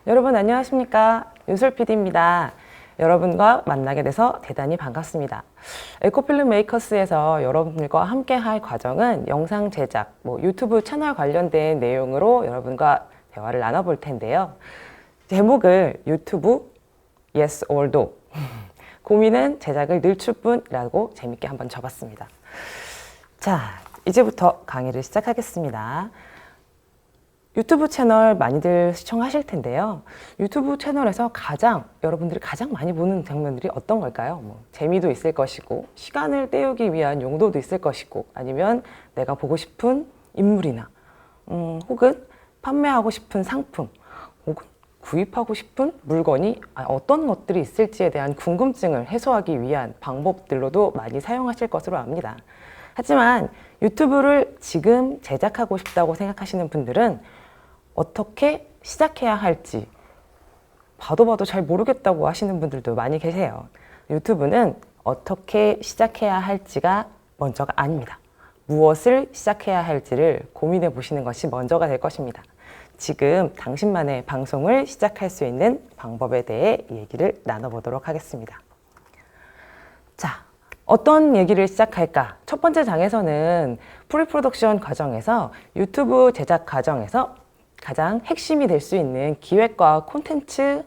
여러분 안녕하십니까? 윤솔 PD입니다. 여러분과 만나게 돼서 대단히 반갑습니다. 에코필름 메이커스에서 여러분들과 함께 할 과정은 영상 제작, 유튜브 채널 관련된 내용으로 여러분과 대화를 나눠볼 텐데요. 제목을 유튜브 Yes or No 고민은 제작을 늦출 뿐이라고 재밌게 한번 접었습니다. 자, 이제부터 강의를 시작하겠습니다. 유튜브 채널 많이들 시청하실 텐데요. 유튜브 채널에서 여러분들이 가장 많이 보는 장면들이 어떤 걸까요? 재미도 있을 것이고, 시간을 때우기 위한 용도도 있을 것이고, 아니면 내가 보고 싶은 인물이나, 혹은 판매하고 싶은 상품, 혹은 구입하고 싶은 물건이 어떤 것들이 있을지에 대한 궁금증을 해소하기 위한 방법들로도 많이 사용하실 것으로 압니다. 하지만 유튜브를 지금 제작하고 싶다고 생각하시는 분들은 어떻게 시작해야 할지 봐도 잘 모르겠다고 하시는 분들도 많이 계세요. 유튜브는 어떻게 시작해야 할지가 먼저가 아닙니다. 무엇을 시작해야 할지를 고민해 보시는 것이 먼저가 될 것입니다. 지금 당신만의 방송을 시작할 수 있는 방법에 대해 얘기를 나눠보도록 하겠습니다. 자, 어떤 얘기를 시작할까? 첫 번째 장에서는 프리프로덕션 과정에서 유튜브 제작 과정에서 가장 핵심이 될 수 있는 기획과 콘텐츠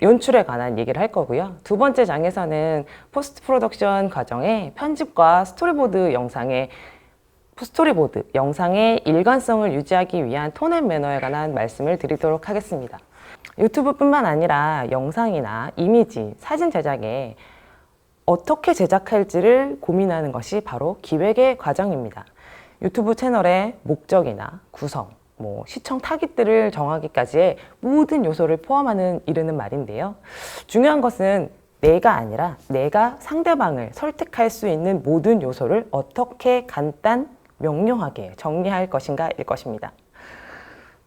연출에 관한 얘기를 할 거고요. 두 번째 장에서는 포스트 프로덕션 과정의 편집과 스토리보드 영상의 일관성을 유지하기 위한 톤 앤 매너에 관한 말씀을 드리도록 하겠습니다. 유튜브뿐만 아니라 영상이나 이미지, 사진 제작에 어떻게 제작할지를 고민하는 것이 바로 기획의 과정입니다. 유튜브 채널의 목적이나 구성, 시청 타깃들을 정하기까지의 모든 요소를 포함하는 이르는 말인데요. 중요한 것은 내가 아니라 내가 상대방을 설득할 수 있는 모든 요소를 어떻게 명료하게 정리할 것인가일 것입니다.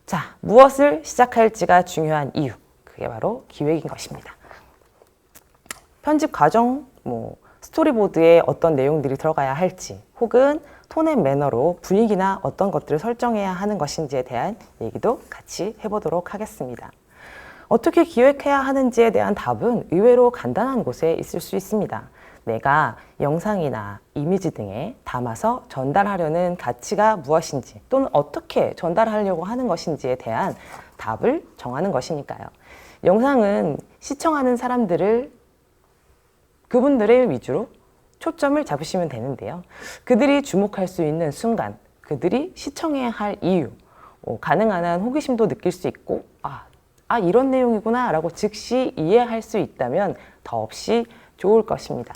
자, 무엇을 시작할지가 중요한 이유, 그게 바로 기획인 것입니다. 편집 과정, 스토리보드에 어떤 내용들이 들어가야 할지, 혹은 톤 앤 매너로 분위기나 어떤 것들을 설정해야 하는 것인지에 대한 얘기도 같이 해보도록 하겠습니다. 어떻게 기획해야 하는지에 대한 답은 의외로 간단한 곳에 있을 수 있습니다. 내가 영상이나 이미지 등에 담아서 전달하려는 가치가 무엇인지, 또는 어떻게 전달하려고 하는 것인지에 대한 답을 정하는 것이니까요. 영상은 시청하는 그분들의 위주로 초점을 잡으시면 되는데요. 그들이 주목할 수 있는 순간, 그들이 시청해야 할 이유, 가능한 한 호기심도 느낄 수 있고, 이런 내용이구나 라고 즉시 이해할 수 있다면 더없이 좋을 것입니다.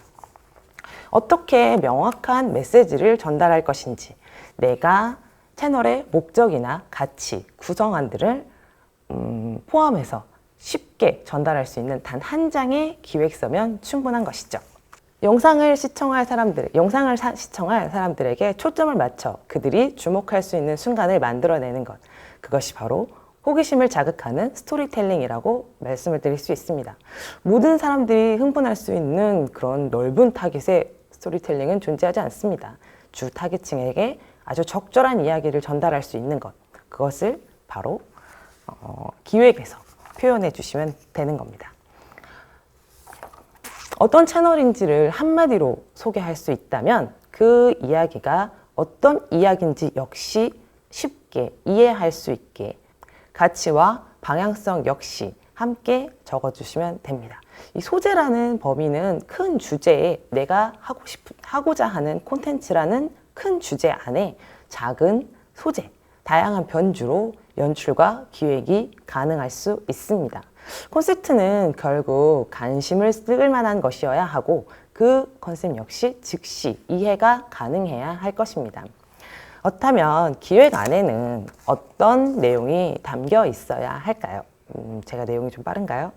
어떻게 명확한 메시지를 전달할 것인지, 내가 채널의 목적이나 가치, 구성안들을 포함해서 쉽게 전달할 수 있는 단 한 장의 기획서면 충분한 것이죠. 영상을 시청할 사람들에게 초점을 맞춰 그들이 주목할 수 있는 순간을 만들어내는 것, 그것이 바로 호기심을 자극하는 스토리텔링이라고 말씀을 드릴 수 있습니다. 모든 사람들이 흥분할 수 있는 그런 넓은 타깃의 스토리텔링은 존재하지 않습니다. 주 타깃층에게 아주 적절한 이야기를 전달할 수 있는 것, 그것을 바로 기획에서 표현해 주시면 되는 겁니다. 어떤 채널인지를 한마디로 소개할 수 있다면 그 이야기가 어떤 이야기인지 역시 쉽게 이해할 수 있게 가치와 방향성 역시 함께 적어주시면 됩니다. 이 소재라는 범위는 큰 주제에 내가 하고자 하는 콘텐츠라는 큰 주제 안에 작은 소재, 다양한 변주로 연출과 기획이 가능할 수 있습니다. 콘셉트는 결국 관심을 끌 만한 것이어야 하고 그 컨셉 역시 즉시 이해가 가능해야 할 것입니다. 그렇다면 기획 안에는 어떤 내용이 담겨 있어야 할까요? 제가 내용이 좀 빠른가요?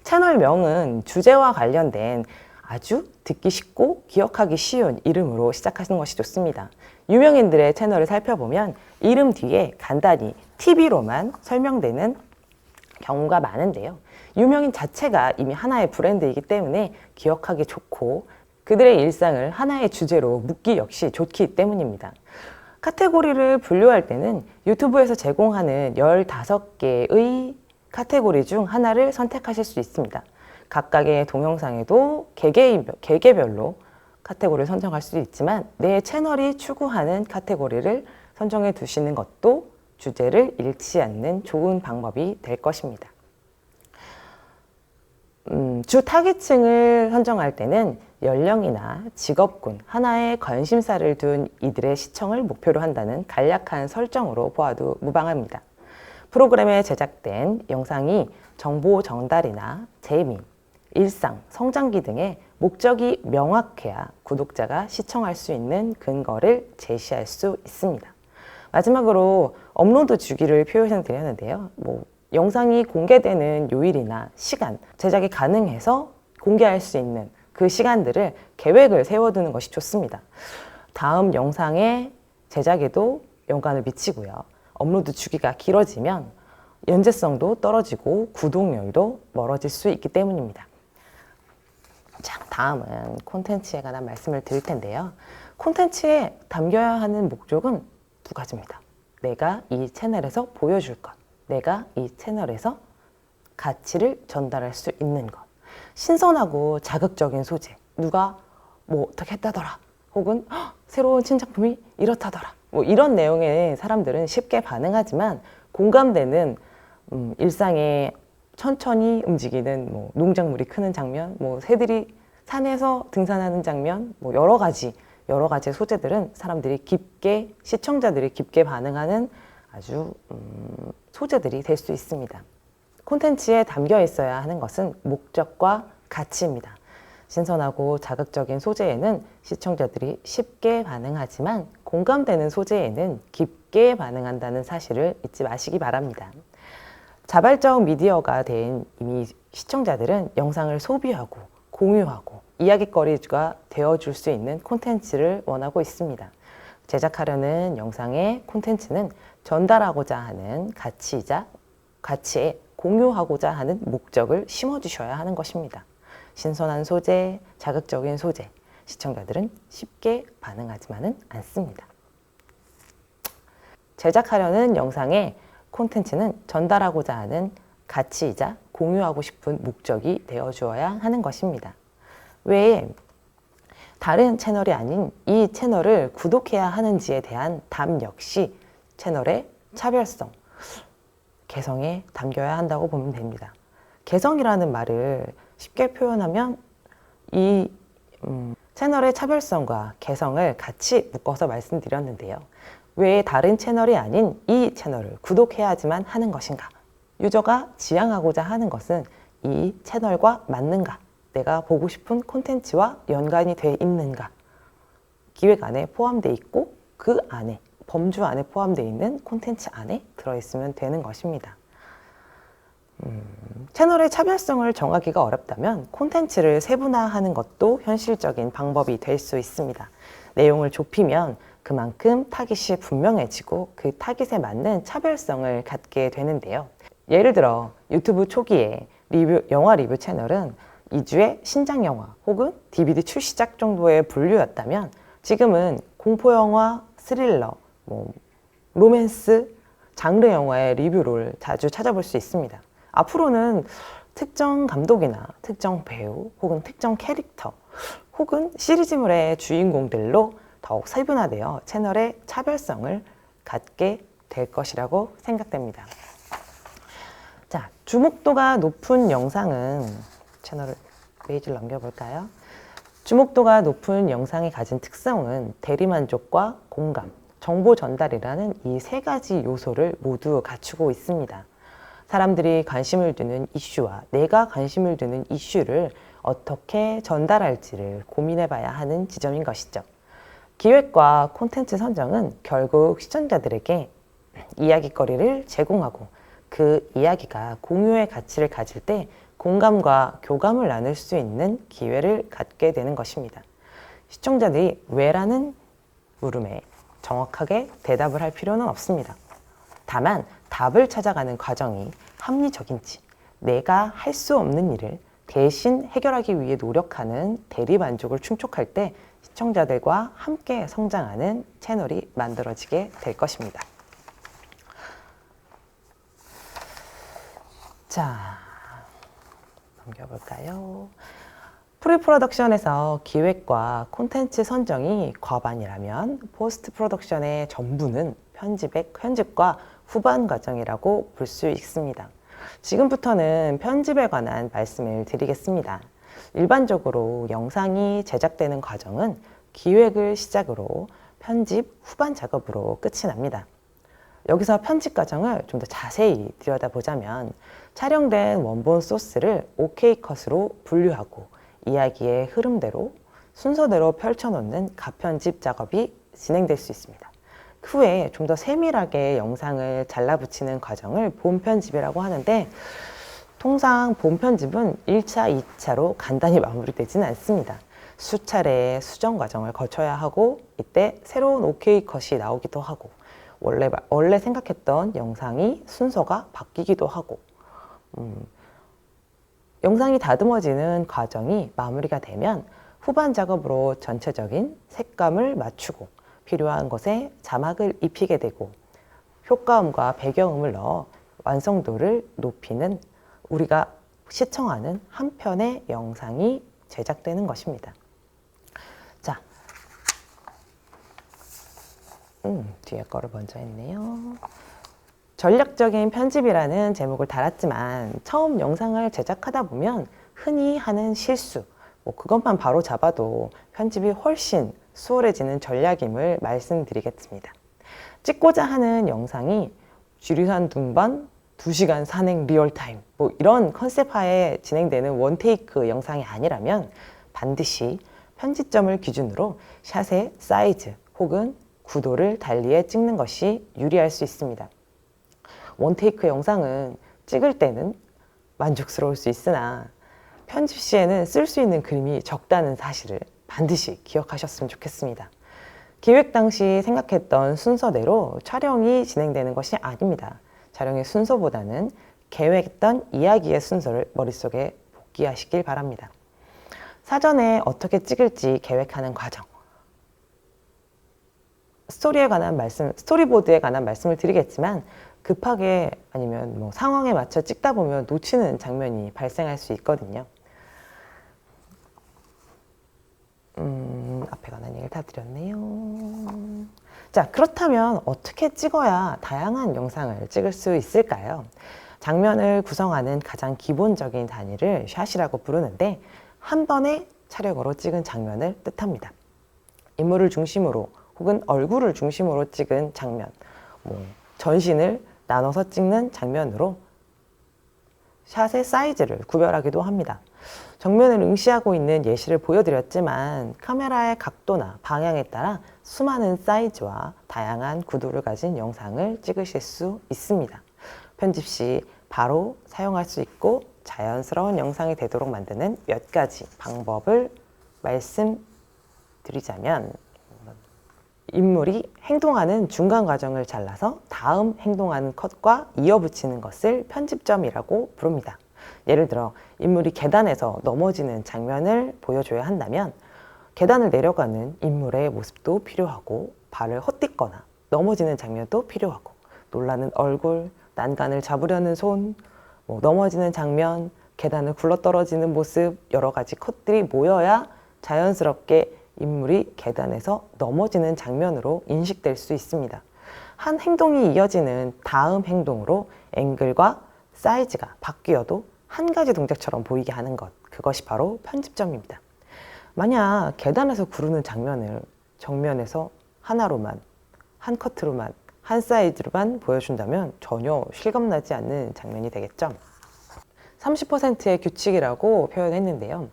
채널명은 주제와 관련된 아주 듣기 쉽고 기억하기 쉬운 이름으로 시작하시는 것이 좋습니다. 유명인들의 채널을 살펴보면 이름 뒤에 간단히 TV로만 설명되는 경우가 많은데요. 유명인 자체가 이미 하나의 브랜드이기 때문에 기억하기 좋고 그들의 일상을 하나의 주제로 묻기 역시 좋기 때문입니다. 카테고리를 분류할 때는 유튜브에서 제공하는 15개의 카테고리 중 하나를 선택하실 수 있습니다. 각각의 동영상에도 개개별로 카테고리를 선정할 수 있지만 내 채널이 추구하는 카테고리를 선정해 두시는 것도 주제를 잃지 않는 좋은 방법이 될 것입니다. 주 타깃층을 선정할 때는 연령이나 직업군, 하나의 관심사를 둔 이들의 시청을 목표로 한다는 간략한 설정으로 보아도 무방합니다. 프로그램에 제작된 영상이 정보 전달이나 재미, 일상, 성장기 등의 목적이 명확해야 구독자가 시청할 수 있는 근거를 제시할 수 있습니다. 마지막으로 업로드 주기를 표현드렸는데요. 영상이 공개되는 요일이나 시간, 제작이 가능해서 공개할 수 있는 그 시간들을 계획을 세워두는 것이 좋습니다. 다음 영상의 제작에도 연관을 미치고요. 업로드 주기가 길어지면 연재성도 떨어지고 구독률도 멀어질 수 있기 때문입니다. 자, 다음은 콘텐츠에 관한 말씀을 드릴 텐데요. 콘텐츠에 담겨야 하는 목적은 두 가지입니다. 내가 이 채널에서 보여줄 것, 내가 이 채널에서 가치를 전달할 수 있는 것. 신선하고 자극적인 소재, 누가 어떻게 했다더라, 혹은 새로운 신작품이 이렇다더라, 이런 내용에 사람들은 쉽게 반응하지만 공감되는 일상에 천천히 움직이는 농작물이 크는 장면, 새들이 산에서 등산하는 장면, 여러 가지 소재들은 시청자들이 깊게 반응하는 아주 소재들이 될 수 있습니다. 콘텐츠에 담겨 있어야 하는 것은 목적과 가치입니다. 신선하고 자극적인 소재에는 시청자들이 쉽게 반응하지만 공감되는 소재에는 깊게 반응한다는 사실을 잊지 마시기 바랍니다. 자발적 미디어가 된 이미 시청자들은 영상을 소비하고 공유하고 이야깃거리가 되어줄 수 있는 콘텐츠를 원하고 있습니다. 제작하려는 영상의 콘텐츠는 전달하고자 하는 가치에 공유하고자 하는 목적을 심어주셔야 하는 것입니다. 신선한 소재, 자극적인 소재, 시청자들은 쉽게 반응하지만은 않습니다. 제작하려는 영상의 콘텐츠는 전달하고자 하는 가치이자 공유하고 싶은 목적이 되어주어야 하는 것입니다. 왜 다른 채널이 아닌 이 채널을 구독해야 하는지에 대한 답 역시 채널의 차별성, 개성에 담겨야 한다고 보면 됩니다. 개성이라는 말을 쉽게 표현하면 이 채널의 차별성과 개성을 같이 묶어서 말씀드렸는데요. 왜 다른 채널이 아닌 이 채널을 구독해야지만 하는 것인가? 유저가 지향하고자 하는 것은 이 채널과 맞는가? 내가 보고 싶은 콘텐츠와 연관이 돼 있는가? 기획 안에 포함되어 있고 그 안에, 범주 안에 포함되어 있는 콘텐츠 안에 들어있으면 되는 것입니다. 채널의 차별성을 정하기가 어렵다면 콘텐츠를 세분화하는 것도 현실적인 방법이 될 수 있습니다. 내용을 좁히면 그만큼 타깃이 분명해지고 그 타깃에 맞는 차별성을 갖게 되는데요. 예를 들어 유튜브 초기에 영화 리뷰 채널은 2주의 신작 영화 혹은 DVD 출시작 정도의 분류였다면 지금은 공포영화, 스릴러, 로맨스, 장르 영화의 리뷰를 자주 찾아볼 수 있습니다. 앞으로는 특정 감독이나 특정 배우 혹은 특정 캐릭터 혹은 시리즈물의 주인공들로 더욱 세분화되어 채널의 차별성을 갖게 될 것이라고 생각됩니다. 자, 주목도가 높은 영상은 채널을 페이지를 넘겨볼까요? 주목도가 높은 영상이 가진 특성은 대리만족과 공감, 정보 전달이라는 이 세 가지 요소를 모두 갖추고 있습니다. 사람들이 관심을 두는 이슈와 내가 관심을 두는 이슈를 어떻게 전달할지를 고민해봐야 하는 지점인 것이죠. 기획과 콘텐츠 선정은 결국 시청자들에게 이야깃거리를 제공하고 그 이야기가 공유의 가치를 가질 때 공감과 교감을 나눌 수 있는 기회를 갖게 되는 것입니다. 시청자들이 왜라는 물음에 정확하게 대답을 할 필요는 없습니다. 다만 답을 찾아가는 과정이 합리적인지, 내가 할 수 없는 일을 대신 해결하기 위해 노력하는 대리만족을 충족할 때 시청자들과 함께 성장하는 채널이 만들어지게 될 것입니다. 자, 넘겨볼까요? 프리프로덕션에서 기획과 콘텐츠 선정이 과반이라면 포스트 프로덕션의 전부는 편집과 후반 과정이라고 볼 수 있습니다. 지금부터는 편집에 관한 말씀을 드리겠습니다. 일반적으로 영상이 제작되는 과정은 기획을 시작으로 편집, 후반 작업으로 끝이 납니다. 여기서 편집 과정을 좀 더 자세히 들여다보자면 촬영된 원본 소스를 OK 컷으로 분류하고 이야기의 흐름대로 순서대로 펼쳐놓는 가편집 작업이 진행될 수 있습니다. 그 후에 좀 더 세밀하게 영상을 잘라붙이는 과정을 본편집이라고 하는데 통상 본편집은 1차, 2차로 간단히 마무리되지는 않습니다. 수차례의 수정 과정을 거쳐야 하고 이때 새로운 OK 컷이 나오기도 하고 원래 생각했던 영상이 순서가 바뀌기도 하고 영상이 다듬어지는 과정이 마무리가 되면 후반 작업으로 전체적인 색감을 맞추고 필요한 것에 자막을 입히게 되고 효과음과 배경음을 넣어 완성도를 높이는 우리가 시청하는 한 편의 영상이 제작되는 것입니다. 자, 뒤에 거를 먼저 했네요. 전략적인 편집이라는 제목을 달았지만 처음 영상을 제작하다 보면 흔히 하는 실수, 그것만 바로 잡아도 편집이 훨씬 수월해지는 전략임을 말씀드리겠습니다. 찍고자 하는 영상이 지리산 등반 2시간 산행 리얼타임 이런 컨셉하에 진행되는 원테이크 영상이 아니라면 반드시 편집점을 기준으로 샷의 사이즈 혹은 구도를 달리해 찍는 것이 유리할 수 있습니다. 원테이크 영상은 찍을 때는 만족스러울 수 있으나 편집 시에는 쓸 수 있는 그림이 적다는 사실을 반드시 기억하셨으면 좋겠습니다. 기획 당시 생각했던 순서대로 촬영이 진행되는 것이 아닙니다. 촬영의 순서보다는 계획했던 이야기의 순서를 머릿속에 복귀하시길 바랍니다. 사전에 어떻게 찍을지 계획하는 과정, 스토리보드에 관한 말씀을 드리겠지만 급하게 아니면 상황에 맞춰 찍다 보면 놓치는 장면이 발생할 수 있거든요. 앞에 관한 얘기를 다 드렸네요. 자, 그렇다면 어떻게 찍어야 다양한 영상을 찍을 수 있을까요? 장면을 구성하는 가장 기본적인 단위를 샷이라고 부르는데 한 번의 촬영으로 찍은 장면을 뜻합니다. 인물을 중심으로 혹은 얼굴을 중심으로 찍은 장면, 전신을 나눠서 찍는 장면으로 샷의 사이즈를 구별하기도 합니다. 정면을 응시하고 있는 예시를 보여드렸지만 카메라의 각도나 방향에 따라 수많은 사이즈와 다양한 구도를 가진 영상을 찍으실 수 있습니다. 편집 시 바로 사용할 수 있고 자연스러운 영상이 되도록 만드는 몇 가지 방법을 말씀드리자면 인물이 행동하는 중간 과정을 잘라서 다음 행동하는 컷과 이어붙이는 것을 편집점이라고 부릅니다. 예를 들어 인물이 계단에서 넘어지는 장면을 보여줘야 한다면 계단을 내려가는 인물의 모습도 필요하고 발을 헛디거나 넘어지는 장면도 필요하고 놀라는 얼굴, 난간을 잡으려는 손, 넘어지는 장면, 계단을 굴러떨어지는 모습 여러 가지 컷들이 모여야 자연스럽게 인물이 계단에서 넘어지는 장면으로 인식될 수 있습니다. 한 행동이 이어지는 다음 행동으로 앵글과 사이즈가 바뀌어도 한 가지 동작처럼 보이게 하는 것, 그것이 바로 편집점입니다. 만약 계단에서 구르는 장면을 정면에서 하나로만, 한 커트로만, 한 사이즈로만 보여준다면 전혀 실감나지 않는 장면이 되겠죠. 30%의 규칙이라고 표현했는데요.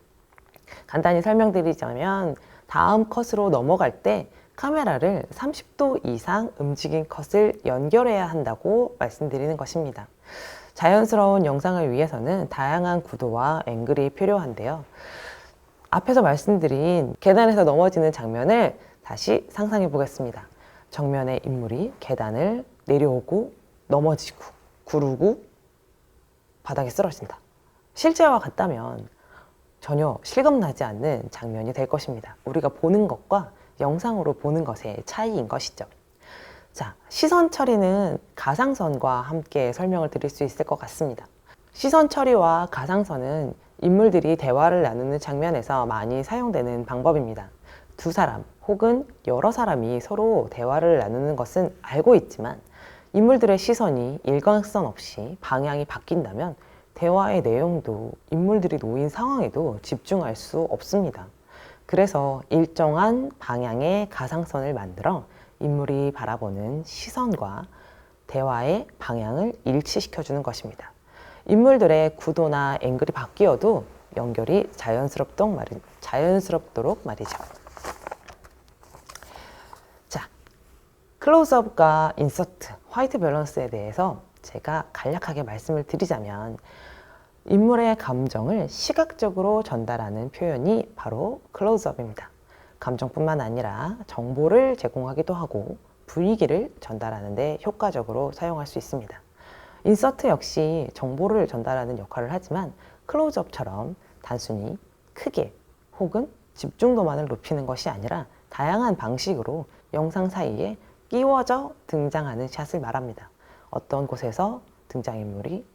간단히 설명드리자면 다음 컷으로 넘어갈 때 카메라를 30도 이상 움직인 컷을 연결해야 한다고 말씀드리는 것입니다. 자연스러운 영상을 위해서는 다양한 구도와 앵글이 필요한데요. 앞에서 말씀드린 계단에서 넘어지는 장면을 다시 상상해 보겠습니다. 정면의 인물이 계단을 내려오고 넘어지고 구르고 바닥에 쓰러진다. 실제와 같다면 전혀 실감나지 않는 장면이 될 것입니다. 우리가 보는 것과 영상으로 보는 것의 차이인 것이죠. 자, 시선 처리는 가상선과 함께 설명을 드릴 수 있을 것 같습니다. 시선 처리와 가상선은 인물들이 대화를 나누는 장면에서 많이 사용되는 방법입니다. 두 사람 혹은 여러 사람이 서로 대화를 나누는 것은 알고 있지만 인물들의 시선이 일관성 없이 방향이 바뀐다면 대화의 내용도 인물들이 놓인 상황에도 집중할 수 없습니다. 그래서 일정한 방향의 가상선을 만들어 인물이 바라보는 시선과 대화의 방향을 일치시켜주는 것입니다. 인물들의 구도나 앵글이 바뀌어도 연결이 자연스럽도록 말이죠. 자, 클로즈업과 인서트, 화이트 밸런스에 대해서 제가 간략하게 말씀을 드리자면 인물의 감정을 시각적으로 전달하는 표현이 바로 클로즈업입니다. 감정뿐만 아니라 정보를 제공하기도 하고 분위기를 전달하는 데 효과적으로 사용할 수 있습니다. 인서트 역시 정보를 전달하는 역할을 하지만 클로즈업처럼 단순히 크게 혹은 집중도만을 높이는 것이 아니라 다양한 방식으로 영상 사이에 끼워져 등장하는 샷을 말합니다. 어떤 곳에서 등장인물이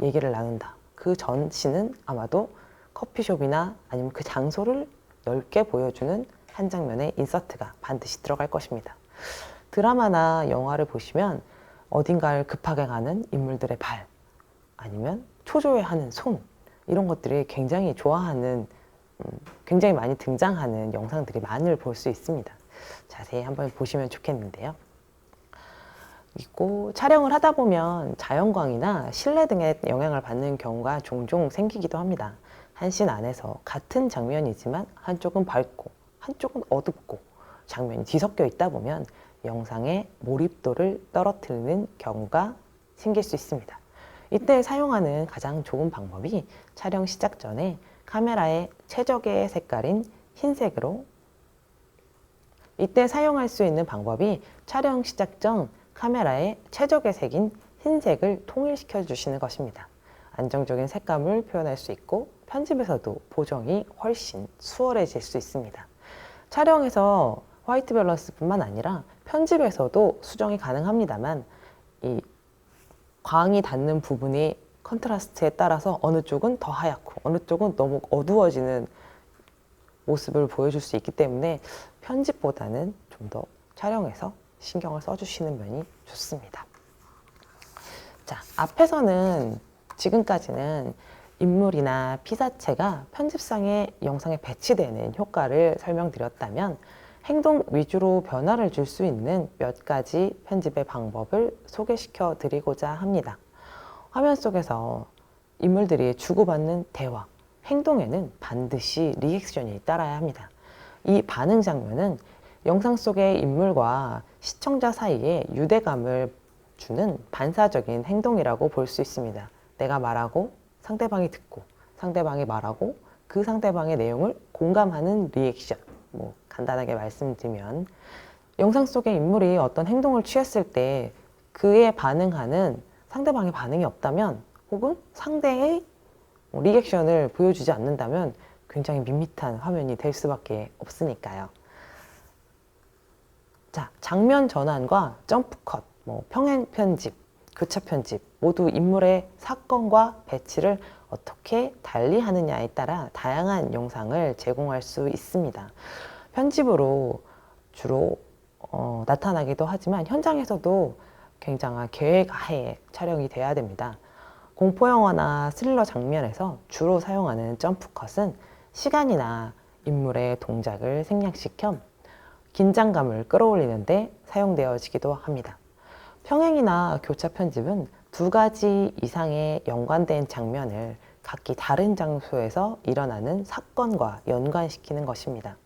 얘기를 나눈다. 그 전 씬은 아마도 커피숍이나 아니면 그 장소를 넓게 보여주는 한 장면의 인서트가 반드시 들어갈 것입니다. 드라마나 영화를 보시면 어딘가를 급하게 가는 인물들의 발, 아니면 초조해하는 손, 이런 것들이 굉장히 굉장히 많이 등장하는 영상들이 많이 볼 수 있습니다. 자세히 한번 보시면 좋겠는데요. 있고 촬영을 하다 보면 자연광이나 실내 등의 영향을 받는 경우가 종종 생기기도 합니다. 한 씬 안에서 같은 장면이지만 한쪽은 밝고 한쪽은 어둡고 장면이 뒤섞여 있다 보면 영상의 몰입도를 떨어뜨리는 경우가 생길 수 있습니다. 이때 사용하는 가장 좋은 방법이 촬영 시작 전에 카메라의 최적의 색깔인 흰색으로 이때 사용할 수 있는 방법이 촬영 시작 전 카메라의 최적의 색인 흰색을 통일시켜 주시는 것입니다. 안정적인 색감을 표현할 수 있고 편집에서도 보정이 훨씬 수월해질 수 있습니다. 촬영에서 화이트 밸런스뿐만 아니라 편집에서도 수정이 가능합니다만 이 광이 닿는 부분의 컨트라스트에 따라서 어느 쪽은 더 하얗고 어느 쪽은 너무 어두워지는 모습을 보여줄 수 있기 때문에 편집보다는 좀 더 촬영에서 신경을 써주시는 면이 좋습니다. 자, 앞에서는 지금까지는 인물이나 피사체가 편집상의 영상에 배치되는 효과를 설명드렸다면 행동 위주로 변화를 줄 수 있는 몇 가지 편집의 방법을 소개시켜 드리고자 합니다. 화면 속에서 인물들이 주고받는 대화, 행동에는 반드시 리액션이 따라야 합니다. 이 반응 장면은 영상 속의 인물과 시청자 사이에 유대감을 주는 반사적인 행동이라고 볼 수 있습니다. 내가 말하고 상대방이 듣고 상대방이 말하고 그 상대방의 내용을 공감하는 리액션. 간단하게 말씀드리면 영상 속의 인물이 어떤 행동을 취했을 때 그에 반응하는 상대방의 반응이 없다면 혹은 상대의 리액션을 보여주지 않는다면 굉장히 밋밋한 화면이 될 수밖에 없으니까요. 자, 장면 전환과 점프 컷, 평행 편집, 교차 편집 모두 인물의 사건과 배치를 어떻게 달리 하느냐에 따라 다양한 영상을 제공할 수 있습니다. 편집으로 주로 나타나기도 하지만 현장에서도 굉장한 계획하에 촬영이 돼야 됩니다. 공포영화나 스릴러 장면에서 주로 사용하는 점프컷은 시간이나 인물의 동작을 생략시켜 긴장감을 끌어올리는데 사용되어지기도 합니다. 평행이나 교차 편집은 두 가지 이상의 연관된 장면을 각기 다른 장소에서 일어나는 사건과 연관시키는 것입니다.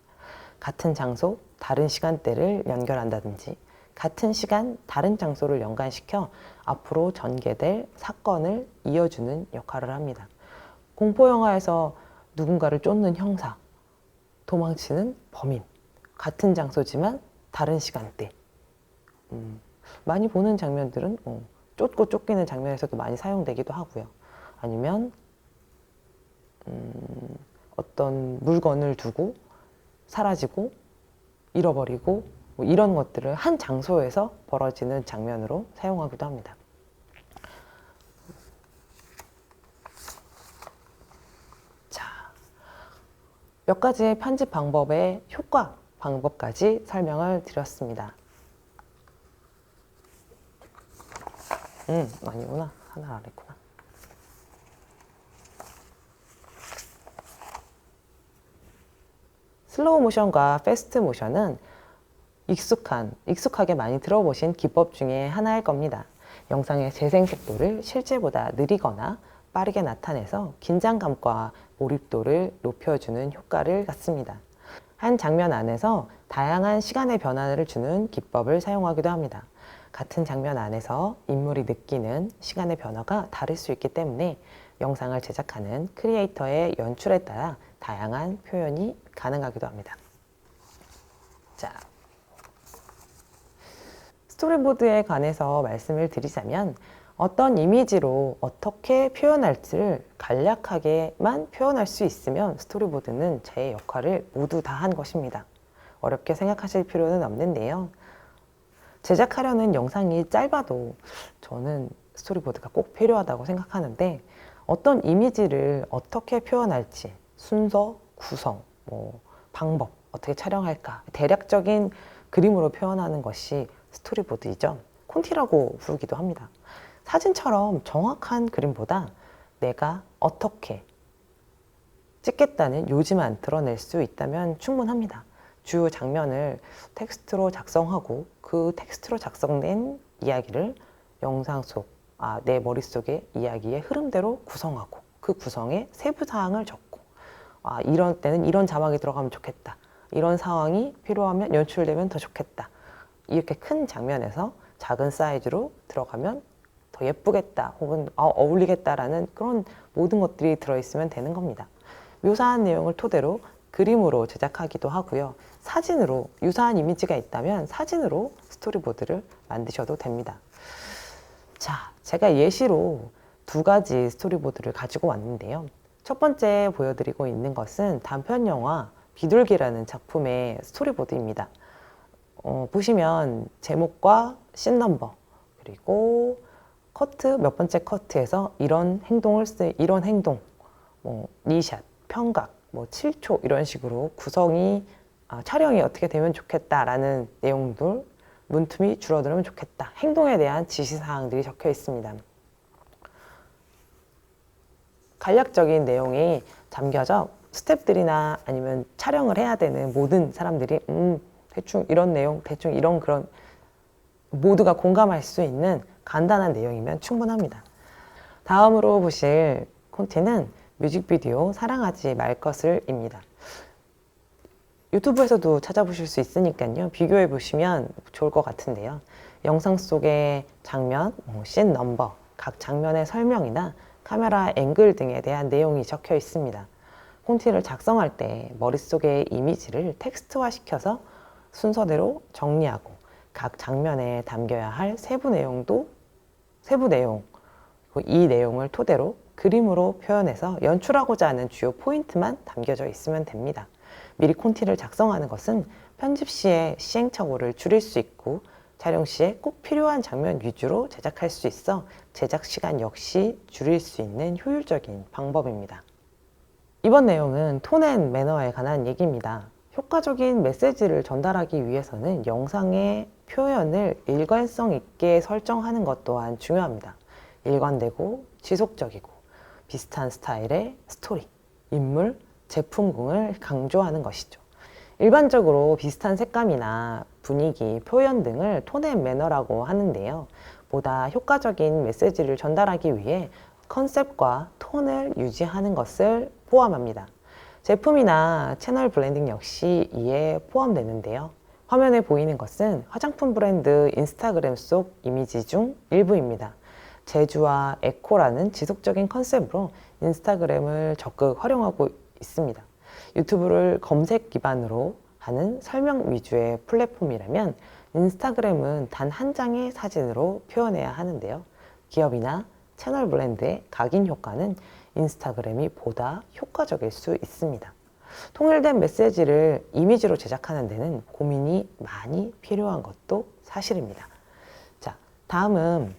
같은 장소, 다른 시간대를 연결한다든지 같은 시간, 다른 장소를 연관시켜 앞으로 전개될 사건을 이어주는 역할을 합니다. 공포영화에서 누군가를 쫓는 형사, 도망치는 범인, 같은 장소지만 다른 시간대. 많이 보는 장면들은 쫓고 쫓기는 장면에서도 많이 사용되기도 하고요. 아니면 어떤 물건을 두고 사라지고 잃어버리고 뭐 이런 것들을 한 장소에서 벌어지는 장면으로 사용하기도 합니다. 자, 몇 가지의 편집 방법의 효과 방법까지 설명을 드렸습니다. 아니구나. 하나 안 했구나. 슬로우 모션과 패스트 모션은 익숙하게 많이 들어보신 기법 중에 하나일 겁니다. 영상의 재생 속도를 실제보다 느리거나 빠르게 나타내서 긴장감과 몰입도를 높여주는 효과를 갖습니다. 한 장면 안에서 다양한 시간의 변화를 주는 기법을 사용하기도 합니다. 같은 장면 안에서 인물이 느끼는 시간의 변화가 다를 수 있기 때문에 영상을 제작하는 크리에이터의 연출에 따라 다양한 표현이 가능하기도 합니다. 자, 스토리보드에 관해서 말씀을 드리자면 어떤 이미지로 어떻게 표현할지를 간략하게만 표현할 수 있으면 스토리보드는 제 역할을 모두 다 한 것입니다. 어렵게 생각하실 필요는 없는데요. 제작하려는 영상이 짧아도 저는 스토리보드가 꼭 필요하다고 생각하는데 어떤 이미지를 어떻게 표현할지 순서, 구성, 방법, 어떻게 촬영할까 대략적인 그림으로 표현하는 것이 스토리보드이죠. 콘티라고 부르기도 합니다. 사진처럼 정확한 그림보다 내가 어떻게 찍겠다는 요지만 드러낼 수 있다면 충분합니다. 주요 장면을 텍스트로 작성하고 그 텍스트로 작성된 이야기를 영상 속, 내 머릿속의 이야기의 흐름대로 구성하고 그 구성에 세부사항을 적고 이런 때는 이런 자막이 들어가면 좋겠다. 이런 상황이 필요하면 연출되면 더 좋겠다. 이렇게 큰 장면에서 작은 사이즈로 들어가면 더 예쁘겠다 혹은 어울리겠다라는 그런 모든 것들이 들어있으면 되는 겁니다. 묘사한 내용을 토대로 그림으로 제작하기도 하고요. 사진으로 유사한 이미지가 있다면 사진으로 스토리보드를 만드셔도 됩니다. 자, 제가 예시로 두 가지 스토리보드를 가지고 왔는데요. 첫 번째 보여드리고 있는 것은 단편영화 비둘기라는 작품의 스토리보드입니다. 보시면 제목과 씬 넘버 그리고 몇 번째 커트에서 이런 행동, 니샷, 편각, 7초 이런 식으로 구성이 촬영이 어떻게 되면 좋겠다라는 내용들 문틈이 줄어들면 좋겠다. 행동에 대한 지시사항들이 적혀 있습니다. 간략적인 내용이 담겨져 스태프들이나 아니면 촬영을 해야 되는 모든 사람들이 대충 이런 내용, 대충 이런 그런 모두가 공감할 수 있는 간단한 내용이면 충분합니다. 다음으로 보실 콘티는 뮤직비디오 사랑하지 말 것을입니다. 유튜브에서도 찾아보실 수 있으니까요. 비교해 보시면 좋을 것 같은데요. 영상 속의 장면, 씬 넘버, 각 장면의 설명이나 카메라 앵글 등에 대한 내용이 적혀 있습니다. 콘티를 작성할 때 머릿속의 이미지를 텍스트화 시켜서 순서대로 정리하고 각 장면에 담겨야 할 세부 내용, 이 내용을 토대로 그림으로 표현해서 연출하고자 하는 주요 포인트만 담겨져 있으면 됩니다. 미리 콘티를 작성하는 것은 편집 시에 시행착오를 줄일 수 있고 촬영 시에 꼭 필요한 장면 위주로 제작할 수 있어 제작 시간 역시 줄일 수 있는 효율적인 방법입니다. 이번 내용은 톤 앤 매너에 관한 얘기입니다. 효과적인 메시지를 전달하기 위해서는 영상의 표현을 일관성 있게 설정하는 것 또한 중요합니다. 일관되고 지속적이고 비슷한 스타일의 스토리, 인물, 제품군을 강조하는 것이죠. 일반적으로 비슷한 색감이나 분위기, 표현 등을 톤 앤 매너라고 하는데요. 보다 효과적인 메시지를 전달하기 위해 컨셉과 톤을 유지하는 것을 포함합니다. 제품이나 채널 브랜딩 역시 이에 포함되는데요. 화면에 보이는 것은 화장품 브랜드 인스타그램 속 이미지 중 일부입니다. 제주와 에코라는 지속적인 컨셉으로 인스타그램을 적극 활용하고 있습니다. 유튜브를 검색 기반으로 하는 설명 위주의 플랫폼이라면 인스타그램은 단 한 장의 사진으로 표현해야 하는데요. 기업이나 채널 브랜드의 각인 효과는 인스타그램이 보다 효과적일 수 있습니다. 통일된 메시지를 이미지로 제작하는 데는 고민이 많이 필요한 것도 사실입니다. 자, 다음은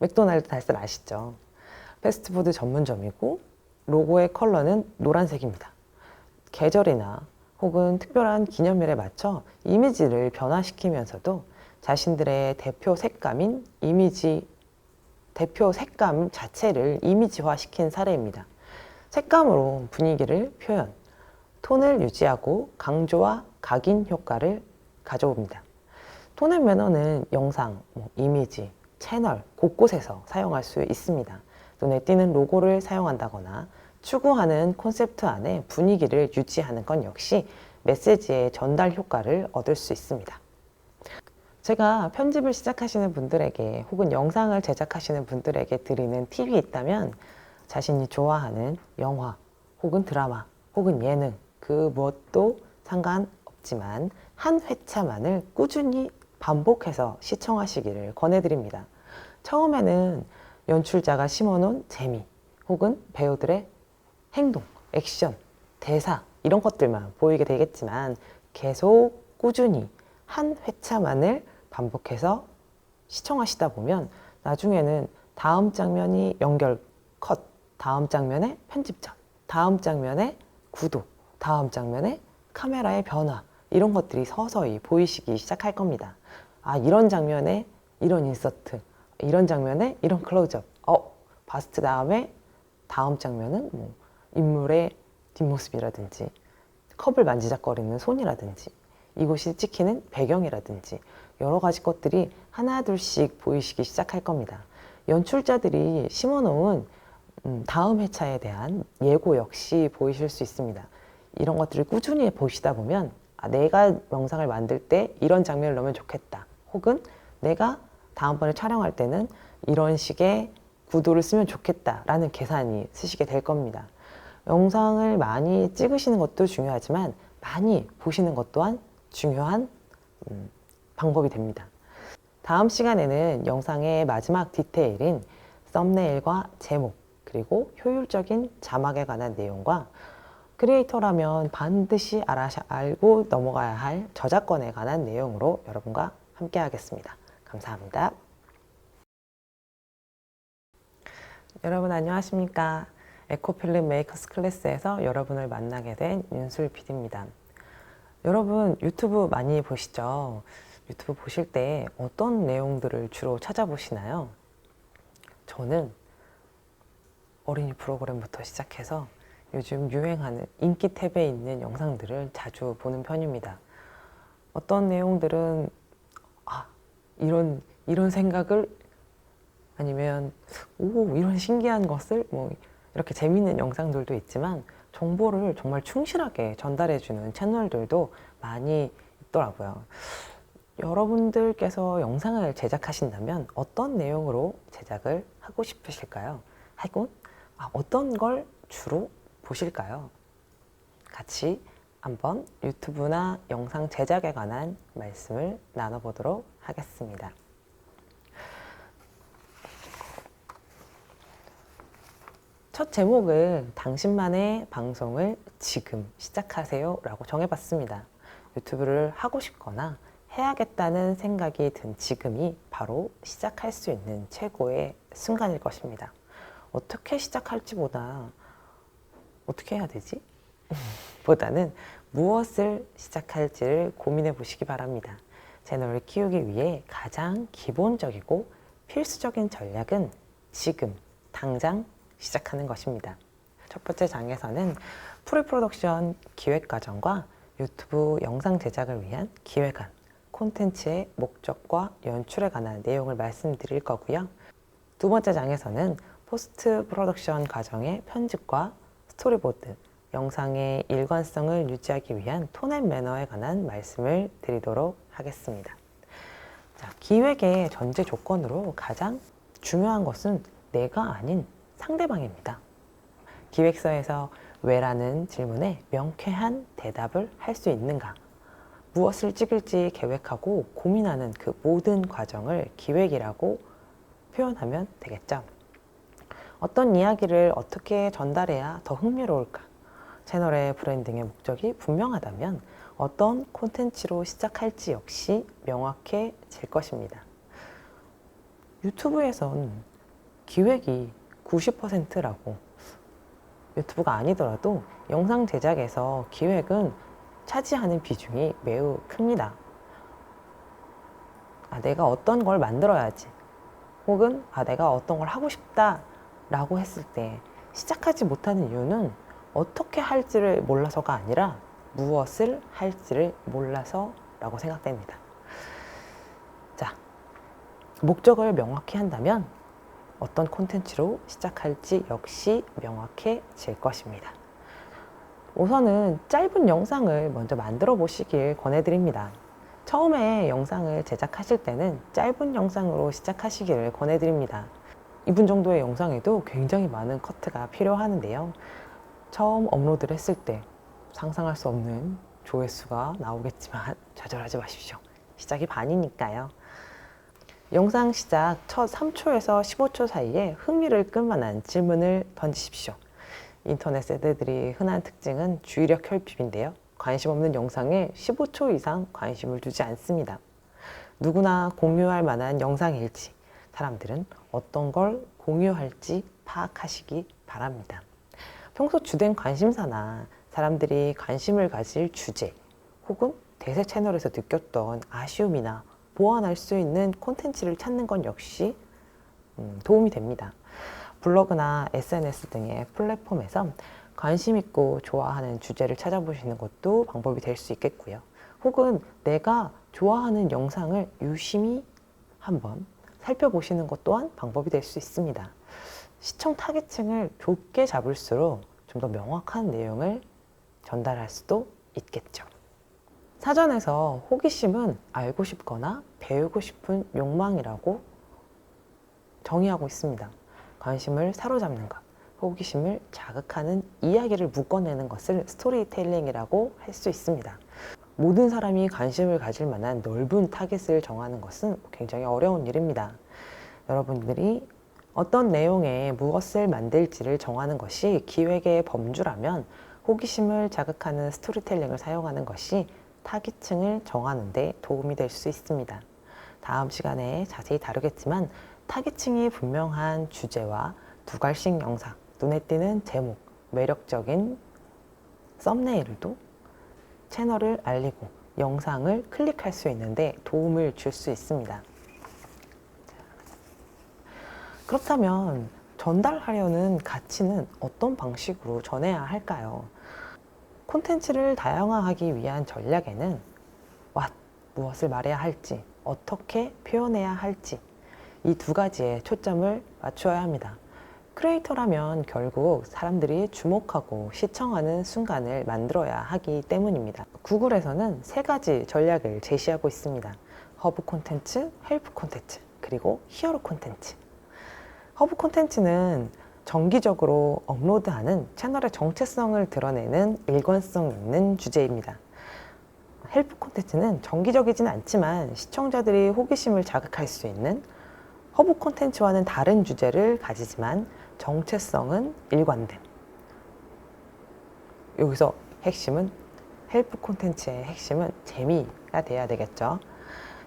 맥도날드 달걀 아시죠? 패스트푸드 전문점이고 로고의 컬러는 노란색입니다. 계절이나 혹은 특별한 기념일에 맞춰 이미지를 변화시키면서도 자신들의 대표 색감인 대표 색감 자체를 이미지화 시킨 사례입니다. 색감으로 분위기를 표현, 톤을 유지하고 강조와 각인 효과를 가져옵니다. 톤 앤 매너는 영상, 이미지, 채널 곳곳에서 사용할 수 있습니다. 눈에 띄는 로고를 사용한다거나 추구하는 콘셉트 안에 분위기를 유지하는 건 역시 메시지의 전달 효과를 얻을 수 있습니다. 제가 편집을 시작하시는 분들에게 혹은 영상을 제작하시는 분들에게 드리는 팁이 있다면 자신이 좋아하는 영화 혹은 드라마 혹은 예능 그 무엇도 상관없지만 한 회차만을 꾸준히 반복해서 시청하시기를 권해드립니다. 처음에는 연출자가 심어놓은 재미 혹은 배우들의 행동, 액션, 대사 이런 것들만 보이게 되겠지만 계속 꾸준히 한 회차만을 반복해서 시청하시다 보면 나중에는 다음 장면이 연결, 컷, 다음 장면에 편집점, 다음 장면에 구도, 다음 장면에 카메라의 변화 이런 것들이 서서히 보이시기 시작할 겁니다. 아, 이런 장면에 이런 인서트, 이런 장면에 이런 클로즈업, 바스트 다음에 다음 장면은 인물의 뒷모습이라든지 컵을 만지작거리는 손이라든지 이곳이 찍히는 배경이라든지 여러 가지 것들이 하나둘씩 보이시기 시작할 겁니다. 연출자들이 심어놓은 다음 회차에 대한 예고 역시 보이실 수 있습니다. 이런 것들을 꾸준히 보시다 보면 내가 영상을 만들 때 이런 장면을 넣으면 좋겠다. 혹은 내가 다음번에 촬영할 때는 이런 식의 구도를 쓰면 좋겠다라는 계산이 쓰시게 될 겁니다. 영상을 많이 찍으시는 것도 중요하지만 많이 보시는 것 또한 중요한 방법이 됩니다. 다음 시간에는 영상의 마지막 디테일인 썸네일과 제목 그리고 효율적인 자막에 관한 내용과 크리에이터라면 반드시 알고 넘어가야 할 저작권에 관한 내용으로 여러분과 함께 하겠습니다. 감사합니다. 여러분 안녕하십니까? 에코필름 메이커스 클래스에서 여러분을 만나게 된 윤술 PD입니다. 여러분 유튜브 많이 보시죠? 유튜브 보실 때 어떤 내용들을 주로 찾아보시나요? 저는 어린이 프로그램부터 시작해서 요즘 유행하는 인기 탭에 있는 영상들을 자주 보는 편입니다. 어떤 내용들은 이런 생각을 아니면 이런 신기한 것을 이렇게 재밌는 영상들도 있지만 정보를 정말 충실하게 전달해주는 채널들도 많이 있더라고요. 여러분들께서 영상을 제작하신다면 어떤 내용으로 제작을 하고 싶으실까요? 하고 어떤 걸 주로 보실까요? 같이 한번 유튜브나 영상 제작에 관한 말씀을 나눠보도록 하겠습니다. 첫 제목은 당신만의 방송을 지금 시작하세요 라고 정해봤습니다. 유튜브를 하고 싶거나 해야겠다는 생각이 든 지금이 바로 시작할 수 있는 최고의 순간일 것입니다. 어떻게 시작할지보다 어떻게 해야 되지? 보다는 무엇을 시작할지를 고민해 보시기 바랍니다. 채널을 키우기 위해 가장 기본적이고 필수적인 전략은 지금, 당장 시작하는 것입니다. 첫 번째 장에서는 프리프로덕션 기획 과정과 유튜브 영상 제작을 위한 기획안, 콘텐츠의 목적과 연출에 관한 내용을 말씀드릴 거고요. 두 번째 장에서는 포스트 프로덕션 과정의 편집과 스토리보드, 영상의 일관성을 유지하기 위한 톤 앤 매너에 관한 말씀을 드리도록 하겠습니다. 자, 기획의 전제 조건으로 가장 중요한 것은 내가 아닌 상대방입니다. 기획서에서 왜라는 질문에 명쾌한 대답을 할 수 있는가? 무엇을 찍을지 계획하고 고민하는 그 모든 과정을 기획이라고 표현하면 되겠죠. 어떤 이야기를 어떻게 전달해야 더 흥미로울까? 채널의 브랜딩의 목적이 분명하다면 어떤 콘텐츠로 시작할지 역시 명확해질 것입니다. 유튜브에선 기획이 90%라고, 유튜브가 아니더라도 영상 제작에서 기획은 차지하는 비중이 매우 큽니다. 내가 어떤 걸 만들어야지, 혹은 내가 어떤 걸 하고 싶다 라고 했을 때 시작하지 못하는 이유는 어떻게 할지를 몰라서가 아니라 무엇을 할지를 몰라서 라고 생각됩니다. 자, 목적을 명확히 한다면 어떤 콘텐츠로 시작할지 역시 명확해질 것입니다. 우선은 짧은 영상을 먼저 만들어 보시길 권해드립니다. 처음에 영상을 제작하실 때는 짧은 영상으로 시작하시기를 권해드립니다. 2분 정도의 영상에도 굉장히 많은 커트가 필요하는데요. 처음 업로드를 했을 때 상상할 수 없는 조회수가 나오겠지만 좌절하지 마십시오. 시작이 반이니까요. 영상 시작 첫 3초에서 15초 사이에 흥미를 끌만한 질문을 던지십시오. 인터넷 세대들이 흔한 특징은 주의력 결핍인데요. 관심 없는 영상에 15초 이상 관심을 두지 않습니다. 누구나 공유할 만한 영상일지, 사람들은 어떤 걸 공유할지 파악하시기 바랍니다. 평소 주된 관심사나 사람들이 관심을 가질 주제, 혹은 대세 채널에서 느꼈던 아쉬움이나 보완할 수 있는 콘텐츠를 찾는 건 역시 도움이 됩니다. 블로그나 SNS 등의 플랫폼에서 관심 있고 좋아하는 주제를 찾아보시는 것도 방법이 될 수 있겠고요. 혹은 내가 좋아하는 영상을 유심히 한번 살펴보시는 것 또한 방법이 될 수 있습니다. 시청 타깃층을 좁게 잡을수록 좀 더 명확한 내용을 전달할 수도 있겠죠. 사전에서 호기심은 알고 싶거나 배우고 싶은 욕망이라고 정의하고 있습니다. 관심을 사로잡는 것, 호기심을 자극하는 이야기를 묶어내는 것을 스토리텔링이라고 할 수 있습니다. 모든 사람이 관심을 가질 만한 넓은 타깃을 정하는 것은 굉장히 어려운 일입니다. 여러분들이 어떤 내용에 무엇을 만들지를 정하는 것이 기획의 범주라면 호기심을 자극하는 스토리텔링을 사용하는 것이 타깃층을 정하는 데 도움이 될 수 있습니다. 다음 시간에 자세히 다루겠지만 타깃층이 분명한 주제와 두갈씩 영상, 눈에 띄는 제목, 매력적인 썸네일도 채널을 알리고 영상을 클릭할 수 있는데 도움을 줄 수 있습니다. 그렇다면 전달하려는 가치는 어떤 방식으로 전해야 할까요? 콘텐츠를 다양화하기 위한 전략에는 무엇을 말해야 할지, 어떻게 표현해야 할지 이 두 가지에 초점을 맞추어야 합니다. 크리에이터라면 결국 사람들이 주목하고 시청하는 순간을 만들어야 하기 때문입니다. 구글에서는 세 가지 전략을 제시하고 있습니다. 허브 콘텐츠, 헬프 콘텐츠, 그리고 히어로 콘텐츠. 허브 콘텐츠는 정기적으로 업로드하는 채널의 정체성을 드러내는 일관성 있는 주제입니다. 헬프 콘텐츠는 정기적이진 않지만 시청자들이 호기심을 자극할 수 있는 허브 콘텐츠와는 다른 주제를 가지지만 정체성은 일관됨. 여기서 핵심은 헬프 콘텐츠의 핵심은 재미가 돼야 되겠죠.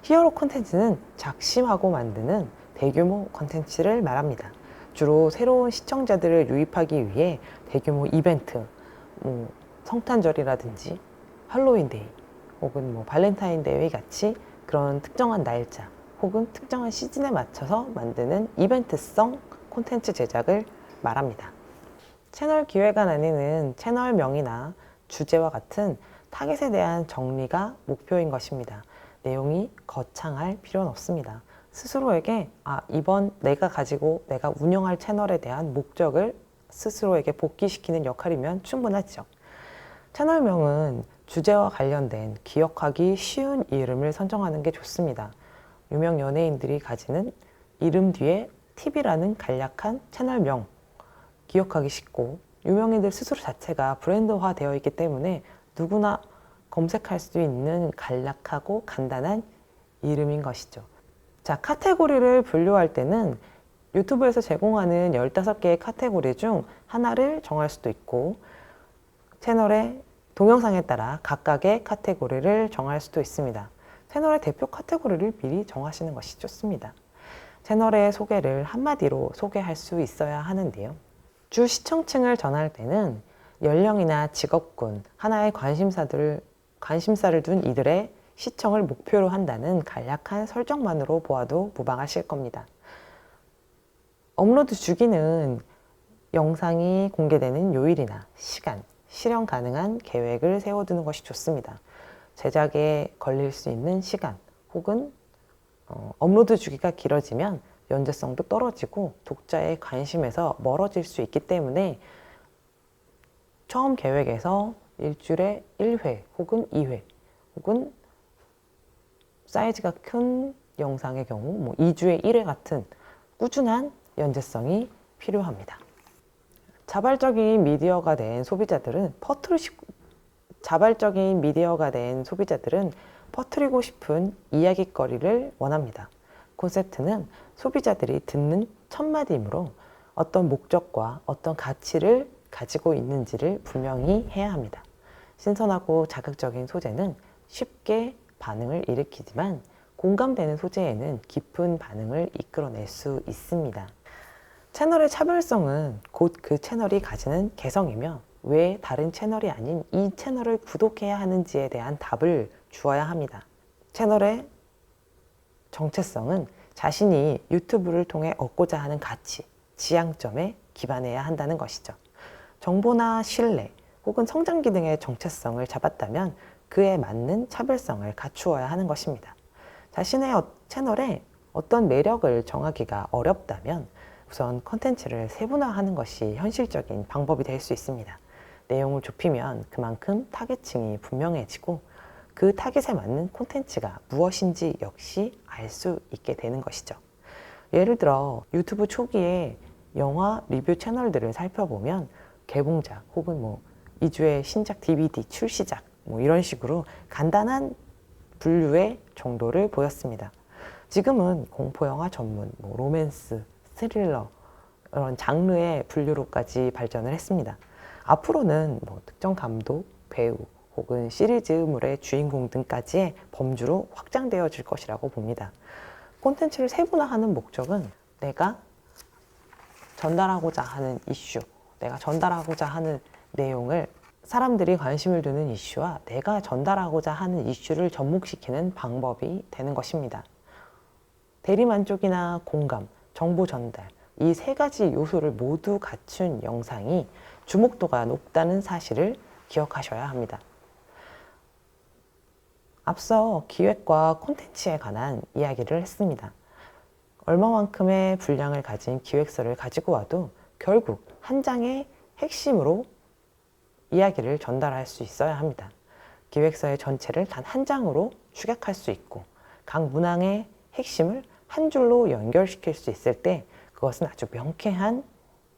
히어로 콘텐츠는 작심하고 만드는 대규모 콘텐츠를 말합니다. 주로 새로운 시청자들을 유입하기 위해 대규모 이벤트, 성탄절이라든지 할로윈데이 혹은 발렌타인데이 같이 그런 특정한 날짜 혹은 특정한 시즌에 맞춰서 만드는 이벤트성 콘텐츠 제작을 말합니다. 채널 기획안 안에는 채널명이나 주제와 같은 타깃에 대한 정리가 목표인 것입니다. 내용이 거창할 필요는 없습니다. 스스로에게 이번 내가 운영할 채널에 대한 목적을 스스로에게 복귀시키는 역할이면 충분하죠. 채널명은 주제와 관련된 기억하기 쉬운 이름을 선정하는 게 좋습니다. 유명 연예인들이 가지는 이름 뒤에 TV라는 간략한 채널명, 기억하기 쉽고 유명인들 스스로 자체가 브랜드화 되어 있기 때문에 누구나 검색할 수 있는 간략하고 간단한 이름인 것이죠. 자, 카테고리를 분류할 때는 유튜브에서 제공하는 15개의 카테고리 중 하나를 정할 수도 있고 채널의 동영상에 따라 각각의 카테고리를 정할 수도 있습니다. 채널의 대표 카테고리를 미리 정하시는 것이 좋습니다. 채널의 소개를 한마디로 소개할 수 있어야 하는데요. 주 시청층을 전할 때는 연령이나 직업군, 하나의 관심사를 둔 이들의 시청을 목표로 한다는 간략한 설정만으로 보아도 무방하실 겁니다. 업로드 주기는 영상이 공개되는 요일이나 시간, 실현 가능한 계획을 세워두는 것이 좋습니다. 제작에 걸릴 수 있는 시간 혹은 업로드 주기가 길어지면 연재성도 떨어지고 독자의 관심에서 멀어질 수 있기 때문에 처음 계획에서 일주일에 1회 혹은 2회 혹은 사이즈가 큰 영상의 경우 2주에 1회 같은 꾸준한 연재성이 필요합니다. 자발적인 미디어가 된 소비자들은 퍼뜨리고 싶은 이야깃거리를 원합니다. 콘셉트는 소비자들이 듣는 첫마디이므로 어떤 목적과 어떤 가치를 가지고 있는지를 분명히 해야 합니다. 신선하고 자극적인 소재는 쉽게 반응을 일으키지만 공감되는 소재에는 깊은 반응을 이끌어낼 수 있습니다. 채널의 차별성은 곧 그 채널이 가지는 개성이며 왜 다른 채널이 아닌 이 채널을 구독해야 하는지에 대한 답을 주어야 합니다. 채널의 정체성은 자신이 유튜브를 통해 얻고자 하는 가치, 지향점에 기반해야 한다는 것이죠. 정보나 신뢰 혹은 성장기 등의 정체성을 잡았다면 그에 맞는 차별성을 갖추어야 하는 것입니다. 자신의 채널에 어떤 매력을 정하기가 어렵다면 우선 컨텐츠를 세분화하는 것이 현실적인 방법이 될 수 있습니다. 내용을 좁히면 그만큼 타겟층이 분명해지고 그 타겟에 맞는 콘텐츠가 무엇인지 역시 알 수 있게 되는 것이죠. 예를 들어 유튜브 초기에 영화 리뷰 채널들을 살펴보면 개봉작 혹은 2주의 신작 DVD 출시작 이런 식으로 간단한 분류의 정도를 보였습니다. 지금은 공포영화 전문, 로맨스, 스릴러 이런 장르의 분류로까지 발전을 했습니다. 앞으로는 특정 감독, 배우 혹은 시리즈물의 주인공 등까지의 범주로 확장되어질 것이라고 봅니다. 콘텐츠를 세분화하는 목적은 내가 전달하고자 하는 이슈, 내가 전달하고자 하는 내용을 사람들이 관심을 두는 이슈와 내가 전달하고자 하는 이슈를 접목시키는 방법이 되는 것입니다. 대리만족이나 공감, 정보 전달, 이 세 가지 요소를 모두 갖춘 영상이 주목도가 높다는 사실을 기억하셔야 합니다. 앞서 기획과 콘텐츠에 관한 이야기를 했습니다. 얼마만큼의 분량을 가진 기획서를 가지고 와도 결국 한 장의 핵심으로 이야기를 전달할 수 있어야 합니다. 기획서의 전체를 단 한 장으로 축약할 수 있고 각 문항의 핵심을 한 줄로 연결시킬 수 있을 때 그것은 아주 명쾌한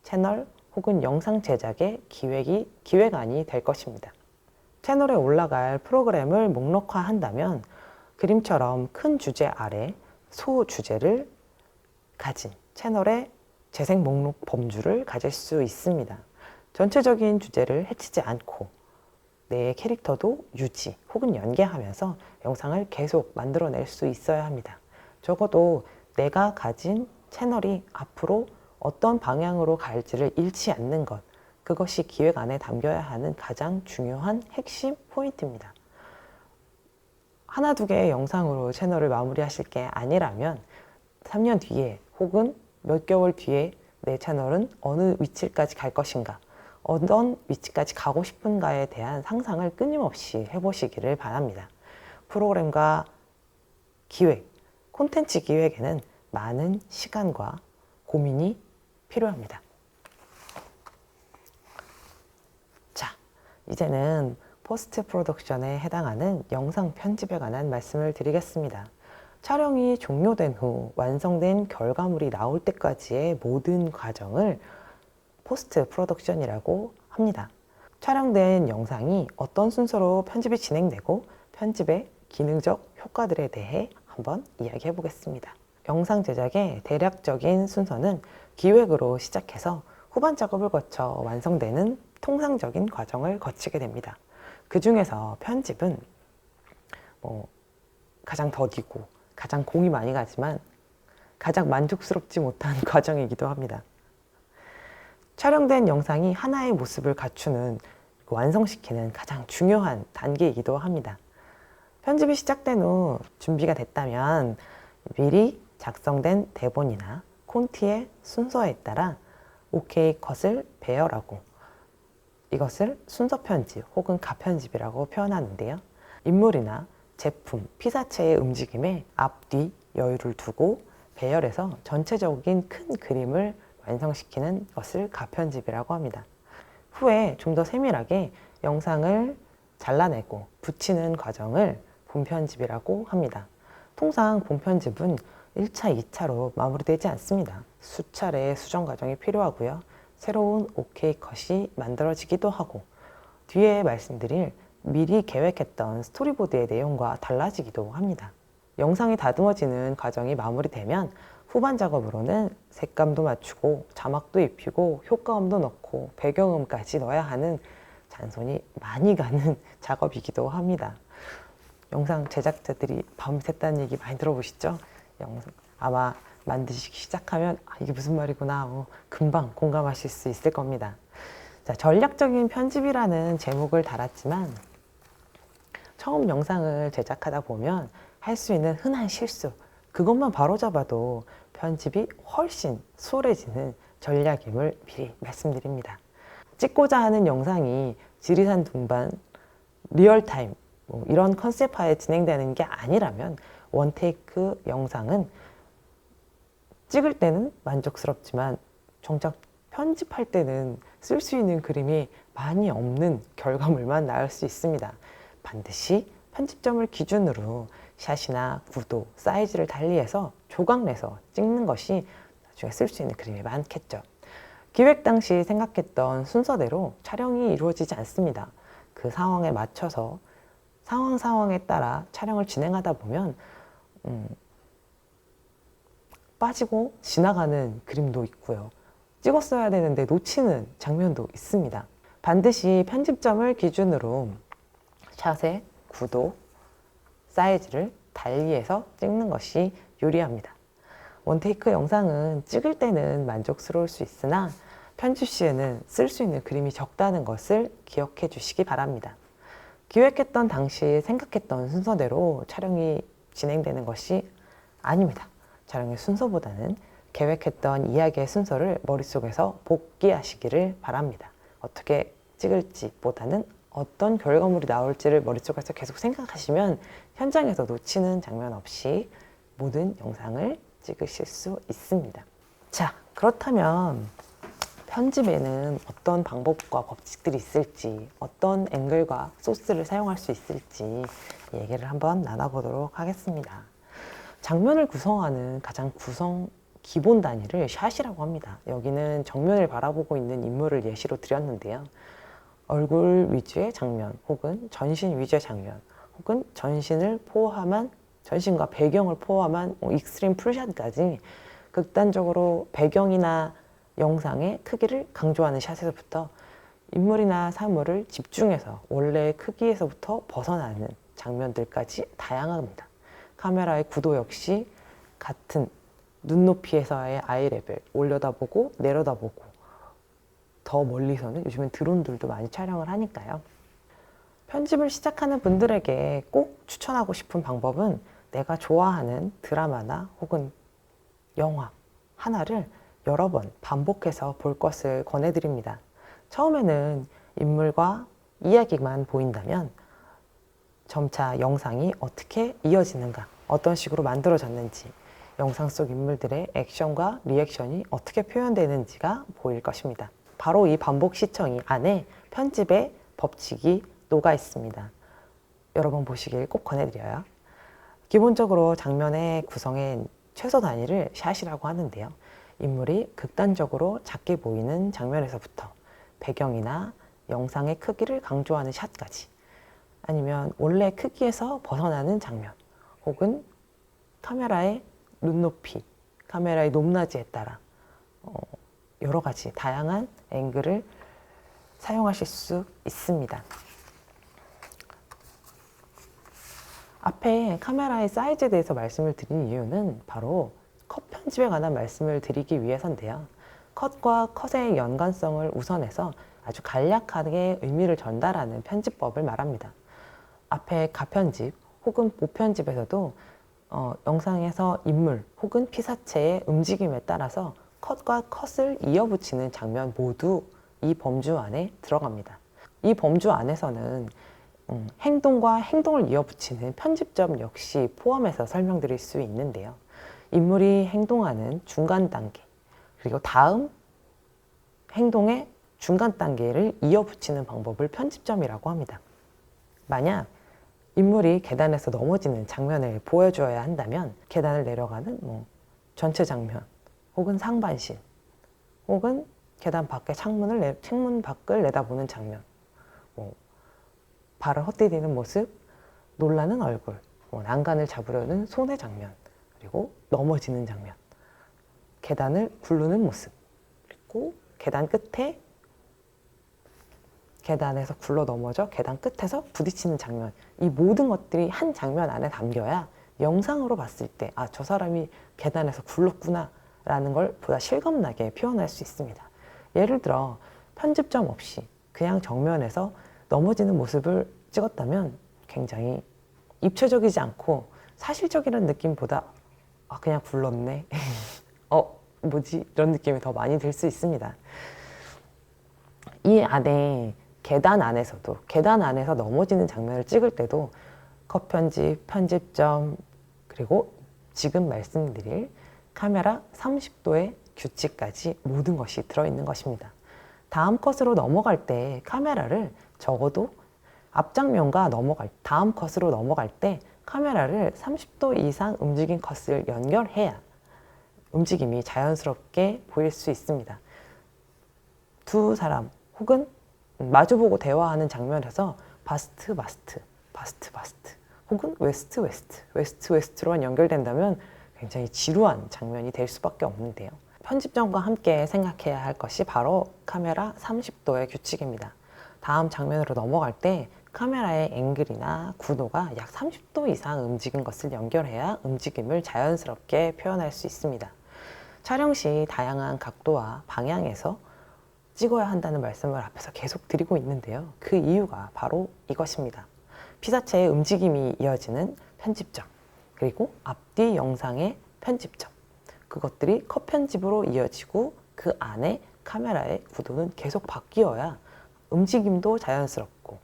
채널 혹은 영상 제작의 기획안이 될 것입니다. 채널에 올라갈 프로그램을 목록화한다면 그림처럼 큰 주제 아래 소주제를 가진 채널의 재생 목록 범주를 가질 수 있습니다. 전체적인 주제를 해치지 않고 내 캐릭터도 유지 혹은 연계하면서 영상을 계속 만들어낼 수 있어야 합니다. 적어도 내가 가진 채널이 앞으로 어떤 방향으로 갈지를 잃지 않는 것, 그것이 기획 안에 담겨야 하는 가장 중요한 핵심 포인트입니다. 하나 두 개의 영상으로 채널을 마무리하실 게 아니라면 3년 뒤에 혹은 몇 개월 뒤에 내 채널은 어느 위치까지 갈 것인가, 어떤 위치까지 가고 싶은가에 대한 상상을 끊임없이 해보시기를 바랍니다. 프로그램과 기획, 콘텐츠 기획에는 많은 시간과 고민이 필요합니다. 자, 이제는 포스트 프로덕션에 해당하는 영상 편집에 관한 말씀을 드리겠습니다. 촬영이 종료된 후 완성된 결과물이 나올 때까지의 모든 과정을 포스트 프로덕션이라고 합니다. 촬영된 영상이 어떤 순서로 편집이 진행되고 편집의 기능적 효과들에 대해 한번 이야기해 보겠습니다. 영상 제작의 대략적인 순서는 기획으로 시작해서 후반 작업을 거쳐 완성되는 통상적인 과정을 거치게 됩니다. 그 중에서 편집은 가장 더디고 가장 공이 많이 가지만 가장 만족스럽지 못한 과정이기도 합니다. 촬영된 영상이 하나의 모습을 갖추는, 완성시키는 가장 중요한 단계이기도 합니다. 편집이 시작된 후 준비가 됐다면 미리 작성된 대본이나 콘티의 순서에 따라 OK 컷을 배열하고, 이것을 순서 편집 혹은 가편집이라고 표현하는데요. 인물이나 제품, 피사체의 움직임에 앞뒤 여유를 두고 배열해서 전체적인 큰 그림을 완성시키는 것을 가편집이라고 합니다. 후에 좀 더 세밀하게 영상을 잘라내고 붙이는 과정을 본편집이라고 합니다. 통상 본편집은 1차, 2차로 마무리되지 않습니다. 수차례의 수정 과정이 필요하고요. 새로운 OK 컷이 만들어지기도 하고, 뒤에 말씀드릴 미리 계획했던 스토리보드의 내용과 달라지기도 합니다. 영상이 다듬어지는 과정이 마무리되면 후반 작업으로는 색감도 맞추고 자막도 입히고 효과음도 넣고 배경음까지 넣어야 하는 잔손이 많이 가는 작업이기도 합니다. 영상 제작자들이 밤샜다는 얘기 많이 들어보시죠? 아마 만드시기 시작하면 이게 무슨 말이구나 금방 공감하실 수 있을 겁니다. 자, 전략적인 편집이라는 제목을 달았지만 처음 영상을 제작하다 보면 할 수 있는 흔한 실수, 그것만 바로잡아도 편집이 훨씬 수월해지는 전략임을 미리 말씀드립니다. 찍고자 하는 영상이 지리산 등반, 리얼타임 이런 컨셉하에 진행되는 게 아니라면 원테이크 영상은 찍을 때는 만족스럽지만 정작 편집할 때는 쓸 수 있는 그림이 많이 없는 결과물만 나올 수 있습니다. 반드시 편집점을 기준으로 샷이나 구도, 사이즈를 달리해서 조각내서 찍는 것이 나중에 쓸 수 있는 그림이 많겠죠. 기획 당시 생각했던 순서대로 촬영이 이루어지지 않습니다. 그 상황에 맞춰서 상황에 따라 촬영을 진행하다 보면 빠지고 지나가는 그림도 있고요. 찍었어야 되는데 놓치는 장면도 있습니다. 반드시 편집점을 기준으로 샷의 구도, 사이즈를 달리해서 찍는 것이 유리합니다. 원테이크 영상은 찍을 때는 만족스러울 수 있으나 편집 시에는 쓸 수 있는 그림이 적다는 것을 기억해 주시기 바랍니다. 기획했던 당시 생각했던 순서대로 촬영이 진행되는 것이 아닙니다. 촬영의 순서보다는 계획했던 이야기의 순서를 머릿속에서 복기하시기를 바랍니다. 어떻게 찍을지 보다는 어떤 결과물이 나올지를 머릿속에서 계속 생각하시면 현장에서 놓치는 장면 없이 모든 영상을 찍으실 수 있습니다. 자, 그렇다면 편집에는 어떤 방법과 법칙들이 있을지, 어떤 앵글과 소스를 사용할 수 있을지 얘기를 한번 나눠보도록 하겠습니다. 장면을 구성하는 가장 기본 단위를 샷이라고 합니다. 여기는 정면을 바라보고 있는 인물을 예시로 드렸는데요. 얼굴 위주의 장면, 혹은 전신 위주의 장면, 혹은 전신과 배경을 포함한 익스트림 풀샷까지 극단적으로 배경이나 영상의 크기를 강조하는 샷에서부터 인물이나 사물을 집중해서 원래의 크기에서부터 벗어나는 장면들까지 다양합니다. 카메라의 구도 역시 같은 눈높이에서의 아이 레벨, 올려다보고 내려다보고, 더 멀리서는 요즘엔 드론들도 많이 촬영을 하니까요. 편집을 시작하는 분들에게 꼭 추천하고 싶은 방법은 내가 좋아하는 드라마나 혹은 영화 하나를 여러 번 반복해서 볼 것을 권해드립니다. 처음에는 인물과 이야기만 보인다면 점차 영상이 어떻게 이어지는가, 어떤 식으로 만들어졌는지, 영상 속 인물들의 액션과 리액션이 어떻게 표현되는지가 보일 것입니다. 바로 이 반복 시청 안에 편집의 법칙이 녹아 있습니다. 여러 번 보시길 꼭 권해드려요. 기본적으로 장면의 구성의 최소 단위를 샷이라고 하는데요. 인물이 극단적으로 작게 보이는 장면에서부터 배경이나 영상의 크기를 강조하는 샷까지, 아니면 원래 크기에서 벗어나는 장면, 혹은 카메라의 눈높이, 카메라의 높낮이에 따라 여러 가지 다양한 앵글을 사용하실 수 있습니다. 앞에 카메라의 사이즈에 대해서 말씀을 드린 이유는 바로 컷 편집에 관한 말씀을 드리기 위해서인데요. 컷과 컷의 연관성을 우선해서 아주 간략하게 의미를 전달하는 편집법을 말합니다. 앞에 가편집 혹은 모편집에서도 영상에서 인물 혹은 피사체의 움직임에 따라서 컷과 컷을 이어붙이는 장면 모두 이 범주 안에 들어갑니다. 이 범주 안에서는 행동과 행동을 이어붙이는 편집점 역시 포함해서 설명드릴 수 있는데요. 인물이 행동하는 중간 단계, 그리고 다음 행동의 중간 단계를 이어붙이는 방법을 편집점이라고 합니다. 만약 인물이 계단에서 넘어지는 장면을 보여줘야 한다면 계단을 내려가는 전체 장면, 혹은 상반신, 혹은 계단 밖에 창문 밖을 내다보는 장면, 발을 헛디디는 모습, 놀라는 얼굴, 난간을 잡으려는 손의 장면, 그리고 넘어지는 장면, 계단을 굴르는 모습, 그리고 계단 끝에 계단에서 굴러 넘어져 계단 끝에서 부딪히는 장면, 이 모든 것들이 한 장면 안에 담겨야 영상으로 봤을 때 저 사람이 계단에서 굴렀구나 라는 걸 보다 실감나게 표현할 수 있습니다. 예를 들어 편집점 없이 그냥 정면에서 넘어지는 모습을 찍었다면 굉장히 입체적이지 않고 사실적이라는 느낌보다 그냥 굴렀네 뭐지? 이런 느낌이 더 많이 들 수 있습니다. 이 안에 계단 안에서 넘어지는 장면을 찍을 때도 컷 편집, 편집점, 그리고 지금 말씀드릴 카메라 30도의 규칙까지 모든 것이 들어있는 것입니다. 다음 컷으로 넘어갈 때 카메라를 적어도 앞장면과 다음 컷으로 넘어갈 때 카메라를 30도 이상 움직인 컷을 연결해야 움직임이 자연스럽게 보일 수 있습니다. 두 사람 혹은 마주보고 대화하는 장면에서 바스트 혹은 웨스트로만 연결된다면 굉장히 지루한 장면이 될 수밖에 없는데요. 편집점과 함께 생각해야 할 것이 바로 카메라 30도의 규칙입니다. 다음 장면으로 넘어갈 때 카메라의 앵글이나 구도가 약 30도 이상 움직인 것을 연결해야 움직임을 자연스럽게 표현할 수 있습니다. 촬영 시 다양한 각도와 방향에서 찍어야 한다는 말씀을 앞에서 계속 드리고 있는데요. 그 이유가 바로 이것입니다. 피사체의 움직임이 이어지는 편집점, 그리고 앞뒤 영상의 편집점, 그것들이 컷 편집으로 이어지고 그 안에 카메라의 구도는 계속 바뀌어야 움직임도 자연스럽고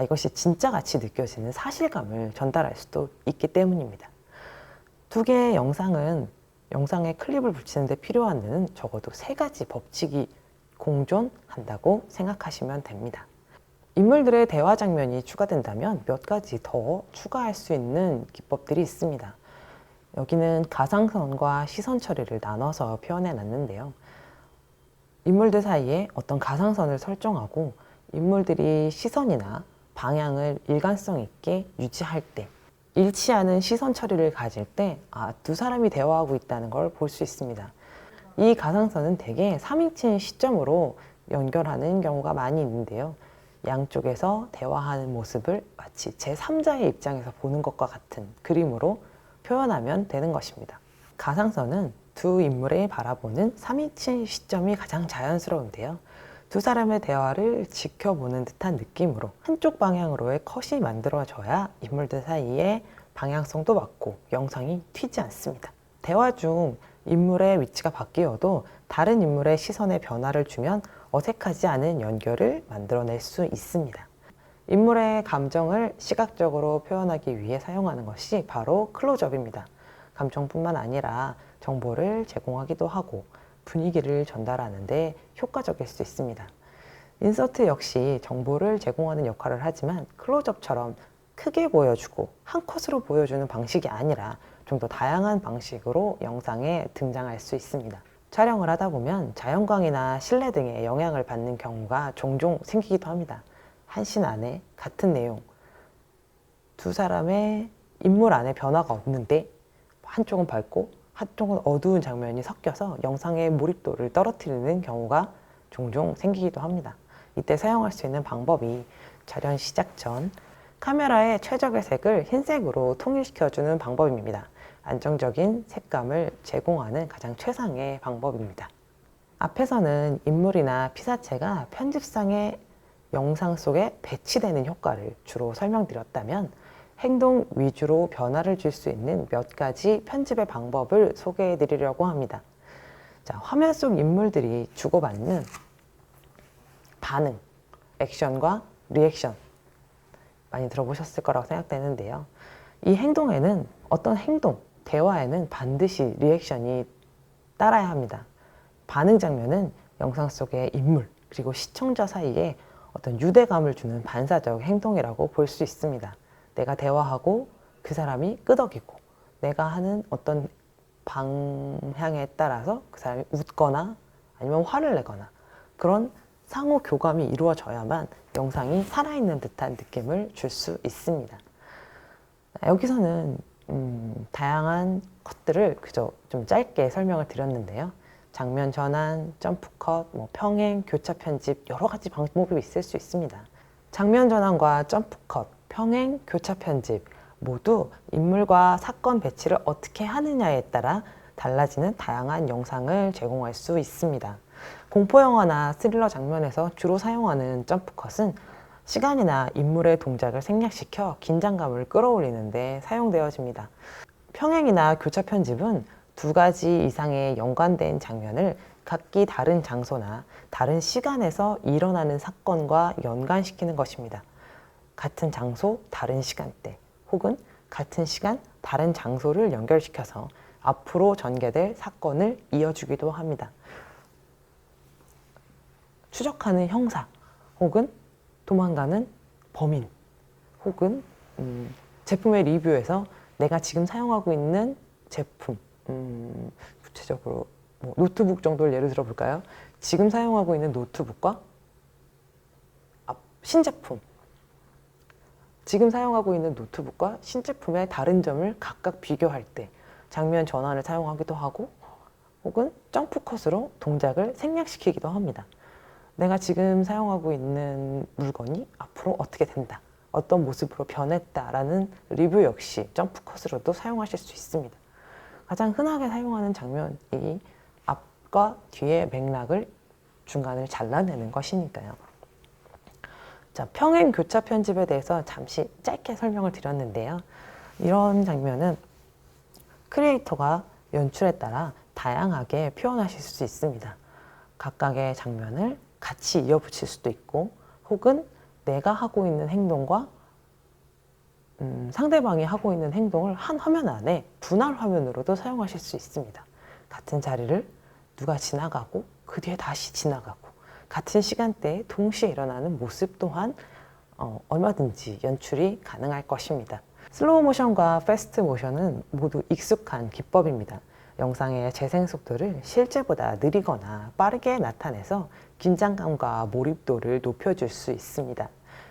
이것이 진짜 같이 느껴지는 사실감을 전달할 수도 있기 때문입니다. 두 개의 영상에 클립을 붙이는 데 필요한 데는 적어도 3가지 법칙이 공존한다고 생각하시면 됩니다. 인물들의 대화 장면이 추가된다면 몇 가지 더 추가할 수 있는 기법들이 있습니다. 여기는 가상선과 시선 처리를 나눠서 표현해 놨는데요. 인물들 사이에 어떤 가상선을 설정하고 인물들이 시선이나 방향을 일관성 있게 유지할 때, 일치하는 시선 처리를 가질 때 두 사람이 대화하고 있다는 걸 볼 수 있습니다. 이 가상선은 대개 3인칭 시점으로 연결하는 경우가 많이 있는데요. 양쪽에서 대화하는 모습을 마치 제3자의 입장에서 보는 것과 같은 그림으로 표현하면 되는 것입니다. 가상선은 두 인물을 바라보는 3인칭 시점이 가장 자연스러운데요. 두 사람의 대화를 지켜보는 듯한 느낌으로 한쪽 방향으로의 컷이 만들어져야 인물들 사이에 방향성도 맞고 영상이 튀지 않습니다. 대화 중 인물의 위치가 바뀌어도 다른 인물의 시선에 변화를 주면 어색하지 않은 연결을 만들어낼 수 있습니다. 인물의 감정을 시각적으로 표현하기 위해 사용하는 것이 바로 클로즈업입니다. 감정뿐만 아니라 정보를 제공하기도 하고 분위기를 전달하는 데 효과적일 수 있습니다. 인서트 역시 정보를 제공하는 역할을 하지만 클로즈업처럼 크게 보여주고 한 컷으로 보여주는 방식이 아니라 좀 더 다양한 방식으로 영상에 등장할 수 있습니다. 촬영을 하다 보면 자연광이나 실내 등의 영향을 받는 경우가 종종 생기기도 합니다. 한 씬 안에 같은 내용, 두 사람의 인물 안에 변화가 없는데 한쪽은 밝고 한쪽은 어두운 장면이 섞여서 영상의 몰입도를 떨어뜨리는 경우가 종종 생기기도 합니다. 이때 사용할 수 있는 방법이 촬영 시작 전 카메라의 최적의 색을 흰색으로 통일시켜주는 방법입니다. 안정적인 색감을 제공하는 가장 최상의 방법입니다. 앞에서는 인물이나 피사체가 편집상의 영상 속에 배치되는 효과를 주로 설명드렸다면 행동 위주로 변화를 줄 수 있는 몇 가지 편집의 방법을 소개해 드리려고 합니다. 자, 화면 속 인물들이 주고받는 반응, 액션과 리액션 많이 들어보셨을 거라고 생각되는데요. 이 행동에는 어떤 행동, 대화에는 반드시 리액션이 따라야 합니다. 반응 장면은 영상 속의 인물 그리고 시청자 사이에 어떤 유대감을 주는 반사적 행동이라고 볼 수 있습니다. 내가 대화하고 그 사람이 끄덕이고 내가 하는 어떤 방향에 따라서 그 사람이 웃거나 아니면 화를 내거나 그런 상호 교감이 이루어져야만 영상이 살아있는 듯한 느낌을 줄 수 있습니다. 여기서는 다양한 컷들을 그저 좀 짧게 설명을 드렸는데요. 장면 전환, 점프 컷, 평행, 교차 편집 여러 가지 방법이 있을 수 있습니다. 장면 전환과 점프 컷, 평행, 교차 편집 모두 인물과 사건 배치를 어떻게 하느냐에 따라 달라지는 다양한 영상을 제공할 수 있습니다. 공포영화나 스릴러 장면에서 주로 사용하는 점프 컷은 시간이나 인물의 동작을 생략시켜 긴장감을 끌어올리는 데 사용되어집니다. 평행이나 교차 편집은 두 가지 이상의 연관된 장면을 각기 다른 장소나 다른 시간에서 일어나는 사건과 연관시키는 것입니다. 같은 장소, 다른 시간대 혹은 같은 시간, 다른 장소를 연결시켜서 앞으로 전개될 사건을 이어주기도 합니다. 추적하는 형사 혹은 도망가는 범인 혹은 제품의 리뷰에서 내가 지금 사용하고 있는 제품 구체적으로 노트북 정도를 예를 들어 볼까요? 지금 사용하고 있는 노트북과 신제품 지금 사용하고 있는 노트북과 신제품의 다른 점을 각각 비교할 때 장면 전환을 사용하기도 하고 혹은 점프 컷으로 동작을 생략시키기도 합니다. 내가 지금 사용하고 있는 물건이 앞으로 어떻게 된다, 어떤 모습으로 변했다라는 리뷰 역시 점프 컷으로도 사용하실 수 있습니다. 가장 흔하게 사용하는 장면이 앞과 뒤의 맥락을 중간을 잘라내는 것이니까요. 자, 평행 교차 편집에 대해서 잠시 짧게 설명을 드렸는데요. 이런 장면은 크리에이터가 연출에 따라 다양하게 표현하실 수 있습니다. 각각의 장면을 같이 이어붙일 수도 있고 혹은 내가 하고 있는 행동과 상대방이 하고 있는 행동을 한 화면 안에 분할 화면으로도 사용하실 수 있습니다. 같은 자리를 누가 지나가고 그 뒤에 다시 지나가고 같은 시간대에 동시에 일어나는 모습 또한 얼마든지 연출이 가능할 것입니다. 슬로우 모션과 패스트 모션은 모두 익숙한 기법입니다. 영상의 재생 속도를 실제보다 느리거나 빠르게 나타내서 긴장감과 몰입도를 높여줄 수 있습니다.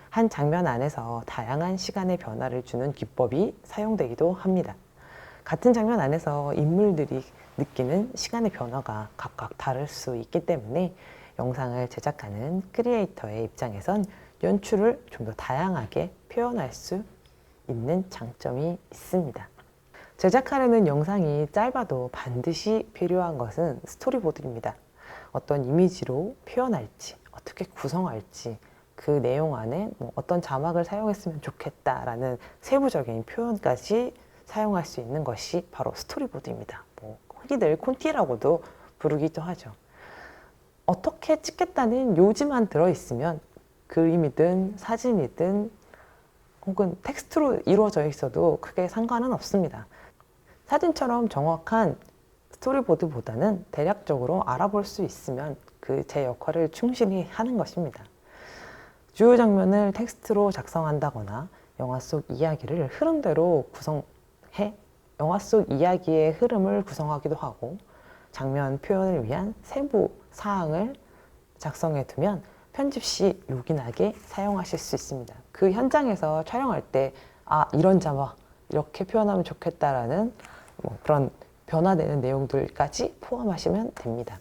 한 장면 안에서 다양한 시간의 변화를 주는 기법이 사용되기도 합니다. 같은 장면 안에서 인물들이 느끼는 시간의 변화가 각각 다를 수 있기 때문에 영상을 제작하는 크리에이터의 입장에선 연출을 좀 더 다양하게 표현할 수 있는 장점이 있습니다. 제작하려는 영상이 짧아도 반드시 필요한 것은 스토리보드입니다. 어떤 이미지로 표현할지, 어떻게 구성할지, 그 내용 안에 어떤 자막을 사용했으면 좋겠다라는 세부적인 표현까지 사용할 수 있는 것이 바로 스토리보드입니다. 흔히들 콘티라고도 부르기도 하죠. 어떻게 찍겠다는 요지만 들어있으면 그림이든 사진이든 혹은 텍스트로 이루어져 있어도 크게 상관은 없습니다. 사진처럼 정확한 스토리보드보다는 대략적으로 알아볼 수 있으면 제 역할을 충실히 하는 것입니다. 주요 장면을 텍스트로 작성한다거나 영화 속 이야기를 흐름대로 구성해 영화 속 이야기의 흐름을 구성하기도 하고 장면 표현을 위한 세부 사항을 작성해 두면 편집 시 요긴하게 사용하실 수 있습니다. 그 현장에서 촬영할 때 이런 자막 이렇게 표현하면 좋겠다라는 그런 변화되는 내용들까지 포함하시면 됩니다.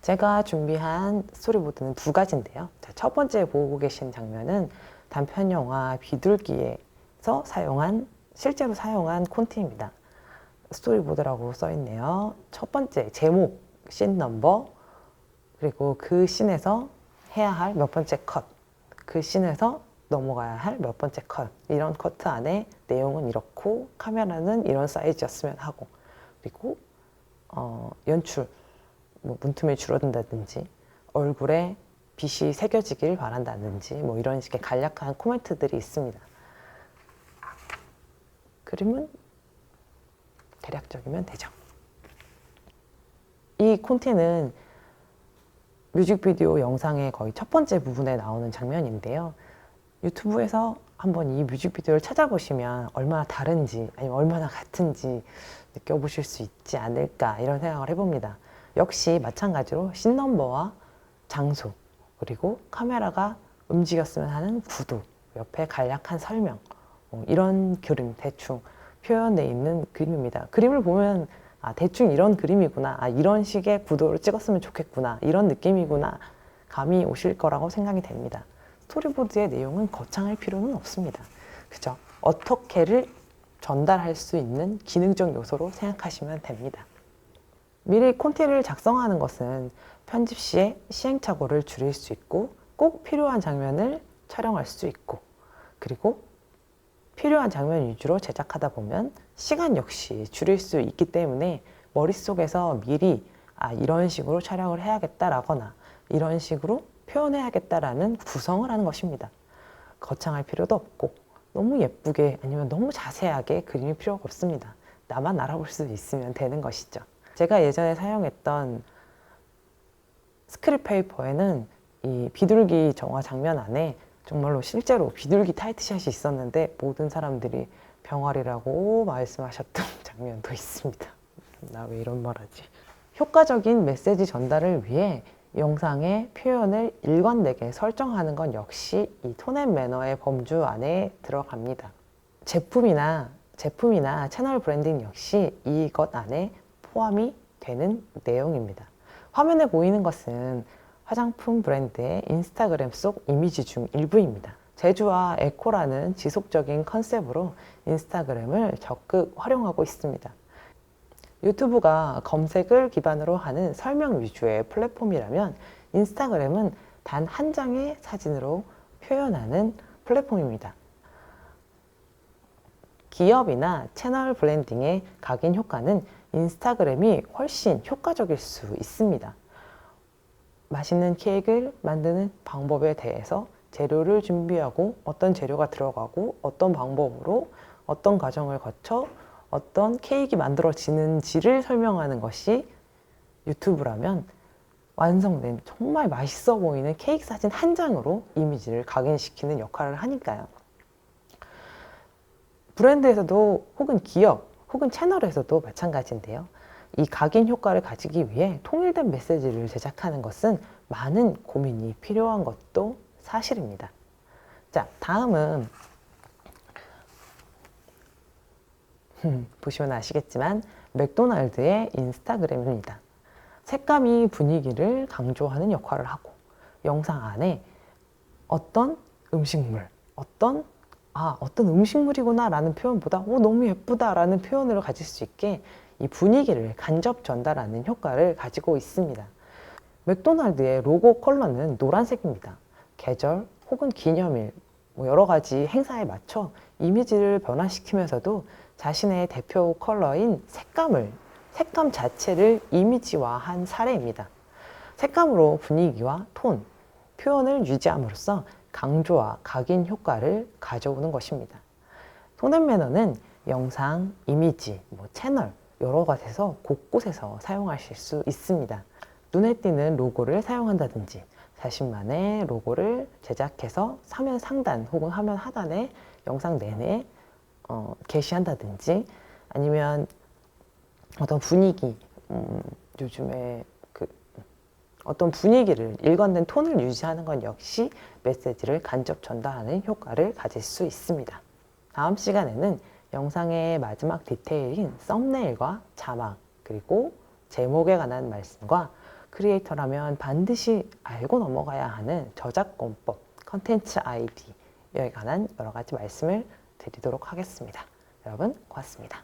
제가 준비한 스토리보드는 두 가지인데요. 첫 번째 보고 계신 장면은 단편 영화 비둘기에서 실제로 사용한 콘티입니다. 스토리보드라고 써 있네요. 첫 번째 제목, 씬 넘버, 그리고 그 씬에서 해야 할 몇 번째 컷, 그 씬에서 넘어가야 할 몇 번째 컷, 이런 커트 안에 내용은 이렇고 카메라는 이런 사이즈였으면 하고, 그리고 연출, 뭐 문틈이 줄어든다든지 얼굴에 빛이 새겨지길 바란다든지 뭐 이런 식의 간략한 코멘트들이 있습니다. 그림은 대략적이면 되죠. 이 콘티는 뮤직비디오 영상의 거의 첫 번째 부분에 나오는 장면인데요. 유튜브에서 한번 이 뮤직비디오를 찾아보시면 얼마나 다른지 아니면 얼마나 같은지 느껴보실 수 있지 않을까 이런 생각을 해봅니다. 역시 마찬가지로 씬 넘버와 장소, 그리고 카메라가 움직였으면 하는 구도, 옆에 간략한 설명, 이런 그림 대충 표현되어 있는 그림입니다. 그림을 보면 대충 이런 그림이구나, 이런 식의 구도를 찍었으면 좋겠구나, 이런 느낌이구나 감이 오실 거라고 생각이 됩니다. 스토리보드의 내용은 거창할 필요는 없습니다. 그죠? 어떻게를 전달할 수 있는 기능적 요소로 생각하시면 됩니다. 미리 콘티를 작성하는 것은 편집 시에 시행착오를 줄일 수 있고 꼭 필요한 장면을 촬영할 수 있고, 그리고 필요한 장면 위주로 제작하다 보면 시간 역시 줄일 수 있기 때문에 머릿속에서 미리 이런 식으로 촬영을 해야겠다라거나 이런 식으로 표현해야겠다라는 구성을 하는 것입니다. 거창할 필요도 없고 너무 예쁘게 아니면 너무 자세하게 그릴 필요가 없습니다. 나만 알아볼 수 있으면 되는 것이죠. 제가 예전에 사용했던 스크립 페이퍼에는 이 비둘기 정화 장면 안에 정말로 실제로 비둘기 타이트샷이 있었는데 모든 사람들이 병아리라고 말씀하셨던 장면도 있습니다. 나 왜 이런 말 하지? 효과적인 메시지 전달을 위해 영상의 표현을 일관되게 설정하는 건 역시 이 톤 앤 매너의 범주 안에 들어갑니다. 제품이나 채널 브랜딩 역시 이것 안에 포함이 되는 내용입니다. 화면에 보이는 것은 화장품 브랜드의 인스타그램 속 이미지 중 일부입니다. 제주와 에코라는 지속적인 컨셉으로 인스타그램을 적극 활용하고 있습니다. 유튜브가 검색을 기반으로 하는 설명 위주의 플랫폼이라면 인스타그램은 단 한 장의 사진으로 표현하는 플랫폼입니다. 기업이나 채널 브랜딩의 각인 효과는 인스타그램이 훨씬 효과적일 수 있습니다. 맛있는 케이크를 만드는 방법에 대해서 재료를 준비하고 어떤 재료가 들어가고 어떤 방법으로 어떤 과정을 거쳐 어떤 케이크가 만들어지는지를 설명하는 것이 유튜브라면 완성된 정말 맛있어 보이는 케이크 사진 한 장으로 이미지를 각인시키는 역할을 하니까요. 브랜드에서도 혹은 기업 혹은 채널에서도 마찬가지인데요. 이 각인 효과를 가지기 위해 통일된 메시지를 제작하는 것은 많은 고민이 필요한 것도 사실입니다. 자, 다음은 보시면 아시겠지만 맥도날드의 인스타그램입니다. 색감이 분위기를 강조하는 역할을 하고 영상 안에 어떤 음식물, 어떤 음식물이구나 라는 표현보다 너무 예쁘다 라는 표현을 가질 수 있게 이 분위기를 간접 전달하는 효과를 가지고 있습니다. 맥도날드의 로고 컬러는 노란색입니다. 계절 혹은 기념일, 여러 가지 행사에 맞춰 이미지를 변화시키면서도 자신의 대표 컬러인 색감 자체를 이미지화한 사례입니다. 색감으로 분위기와 톤, 표현을 유지함으로써 강조와 각인 효과를 가져오는 것입니다. 톤 앤 매너는 영상, 이미지, 채널 여러 곳에서 곳곳에서 사용하실 수 있습니다. 눈에 띄는 로고를 사용한다든지 자신만의 로고를 제작해서 화면 상단 혹은 화면 하단에 영상 내내 게시한다든지 아니면 어떤 분위기, 요즘에 어떤 분위기를 일관된 톤을 유지하는 건 역시 메시지를 간접 전달하는 효과를 가질 수 있습니다. 다음 시간에는 영상의 마지막 디테일인 썸네일과 자막, 그리고 제목에 관한 말씀과 크리에이터라면 반드시 알고 넘어가야 하는 저작권법, 컨텐츠 아이디에 관한 여러 가지 말씀을 드리도록 하겠습니다. 여러분, 고맙습니다.